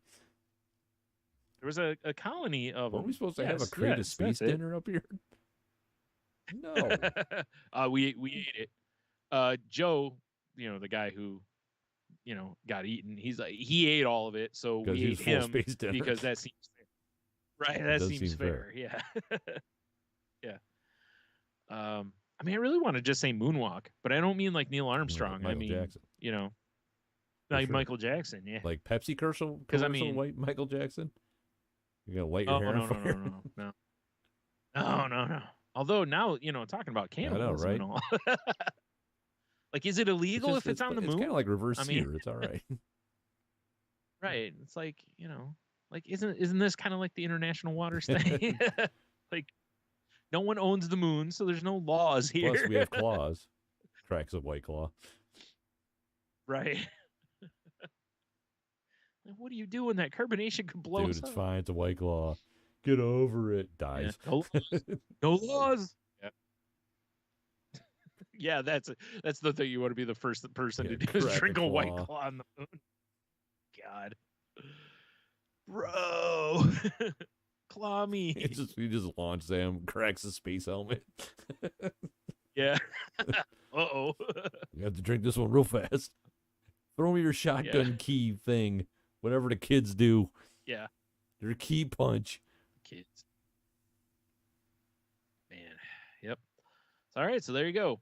There was a colony of them. Are we supposed to have a crate of space dinner up here? No. We ate it. Joe, the guy who, got eaten. He's like he ate all of it, so we ate him because that seems fair. Right, that seems fair. Yeah. Yeah. I mean, I really want to just say moonwalk, but I don't mean like Neil Armstrong. Michael Jackson. Like Michael Jackson. Yeah. Like Pepsi commercial. Because white Michael Jackson. You're gonna light your hair on fire. No. Although now, talking about cannibalism and all. Like, is it illegal if it's on the moon? It's kind of like reverse seer. It's all right. Right. It's like, like isn't this kind of like the international waters thing? Like, no one owns the moon, so there's no laws here. Plus, we have claws. Cracks of White Claw. Right. Like, what do you do when that carbonation could blow us up? Dude, it's fine. It's a White Claw. Get over it. Dies. Yeah. No laws. Yeah. Yeah, that's the thing you want to be the first person to do is drink a White Claw on the moon. God. Bro. Claw me. He just launches him, cracks his space helmet. Yeah. Uh-oh. You have to drink this one real fast. Throw me your shotgun key thing. Whatever the kids do. Yeah. Your key punch. Kids. Man. Yep. All right, so there you go.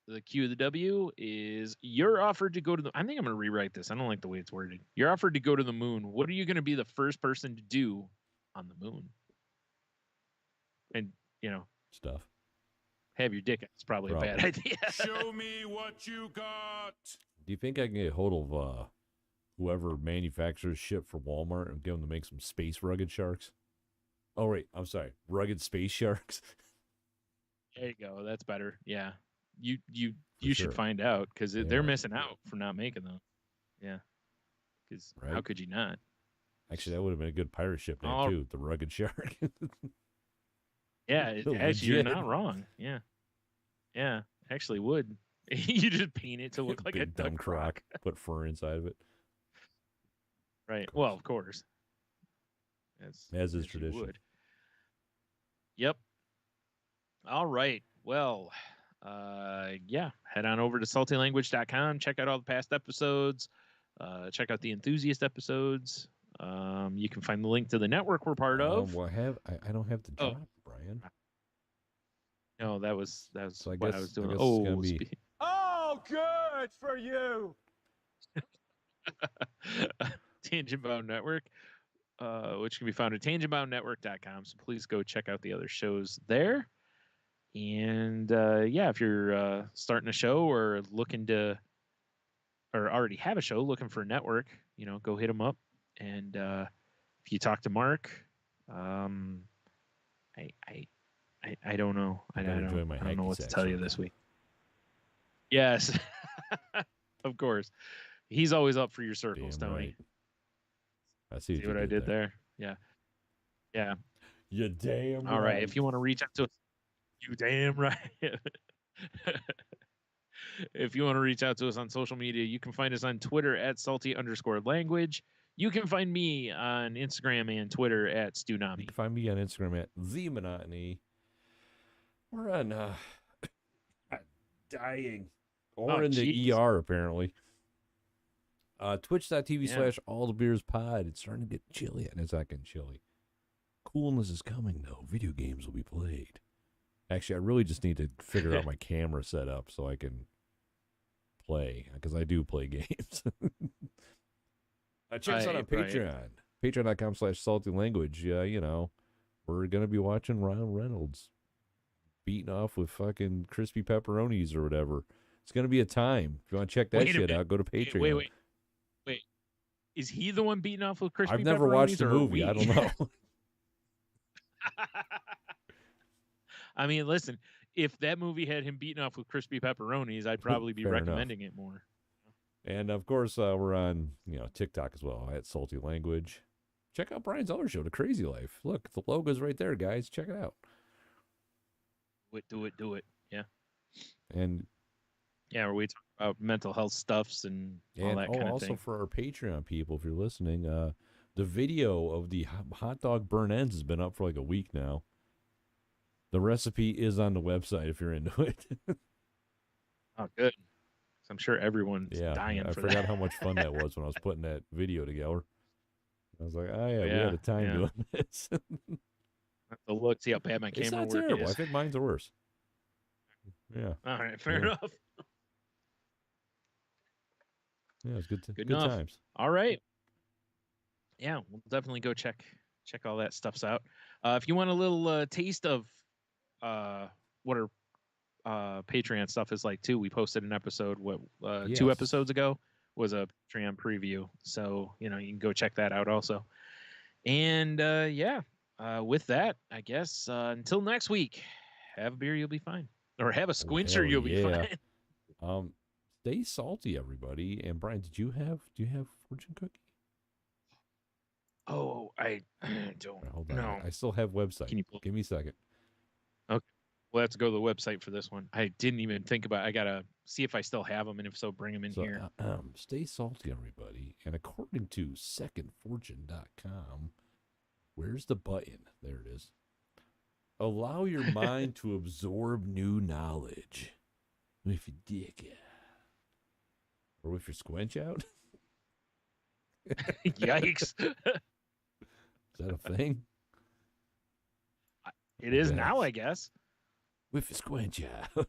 The Q of the W is you're offered to go to the I think I'm going to rewrite this. I don't like the way it's worded. You're offered to go to the moon. What are you going to be the first person to do on the moon? And, stuff. Have your dick. It's probably a bad idea. Show me what you got. Do you think I can get a hold of whoever manufactures shit for Walmart and get them to make some space rugged sharks? Oh, wait. I'm sorry. Rugged Space Sharks. There you go. That's better. Yeah. You For should sure. find out because Yeah. they're missing out for not making them. Yeah. Because how Right. could you not? Actually, that would have been a good pirate ship name, Oh. too. The Rugged Shark. Yeah. Actually, you're Legit. not wrong. Yeah. Yeah. Actually would. You just paint it to look like Big a dumb croc. Put fur inside of it. Right. Well, of course. As is you tradition. would. Yep. All right. Well, yeah. Head on over to saltylanguage.com. Check out all the past episodes. Check out the enthusiast episodes. You can find the link to the network we're part of. Well, I don't have the drop, Brian. No, that was So I what guess, I was doing. I guess it's gonna be... Oh, good for you. Tangent Bound Network, which can be found at tangentboundnetwork.com. So please go check out the other shows there. And yeah, if you're starting a show or looking to, or already have a show looking for a network, go hit them up. And if you talk to Mark, I don't know. I don't know what to tell you this week. Yes, of course. He's always up for your circles, Damn Tony. right. I see what I did there. Yeah. Yeah. You damn All right. If you want to reach out to us, you damn right. If you want to reach out to us on social media, you can find us on Twitter at salty_language. You can find me on Instagram and Twitter at Stunami. You can find me on Instagram at The Monotony. We're on dying. Or in the ER, apparently. Twitch.tv/allthebeerspod. It's starting to get chilly, and it's not getting chilly. Coolness is coming, though. Video games will be played. Actually, I really just need to figure out my camera setup so I can play, because I do play games. Check us out on Patreon. Patreon.com/saltylanguage. We're going to be watching Ryan Reynolds beating off with fucking crispy pepperonis or whatever. It's going to be a time. If you want to check that shit out, go to Patreon. Wait. Is he the one beating off with crispy pepperonis? I've never watched the movie. I don't know. I mean, listen, if that movie had him beating off with crispy pepperonis, I'd probably be recommending it more. And of course, we're on TikTok as well at Salty Language. Check out Brian's other show, The Crazy Life. Look, the logo's right there, guys. Check it out. Do it. Yeah. And yeah, where we talk about mental health stuffs and all that kind of also thing. For our Patreon people, if you're listening, the video of the hot dog burn ends has been up for like a week now. The recipe is on the website if you're into it. Oh, good. I'm sure everyone's dying for that. I forgot how much fun that was when I was putting that video together. I was like, we had a time doing this. The look, see how bad my camera work is. It's not terrible. I think mine's worse. Yeah. All right, fair enough. Yeah, it's good. Good enough. Times. All right. Yeah, we'll definitely go check all that stuffs out. If you want a little taste of what our Patreon stuff is like too, we posted an episode 2 episodes ago was a Patreon preview, so you can go check that out also. And with that, I guess until next week, have a beer, you'll be fine, or have a squincher, you'll be fine. Stay salty, everybody. And Brian, do you have fortune cookie? Oh, I don't. Hold on. No, I still have website. Give me a second. Okay, we'll have to go to the website for this one. I didn't even think about it. I gotta see if I still have them, and if so, bring them in here. Stay salty, everybody. And according to secondfortune.com, where's the button? There it is. Allow your mind to absorb new knowledge with your dick or with your squinch out. Yikes! Is that a thing? It is now, I guess. With your squinch out.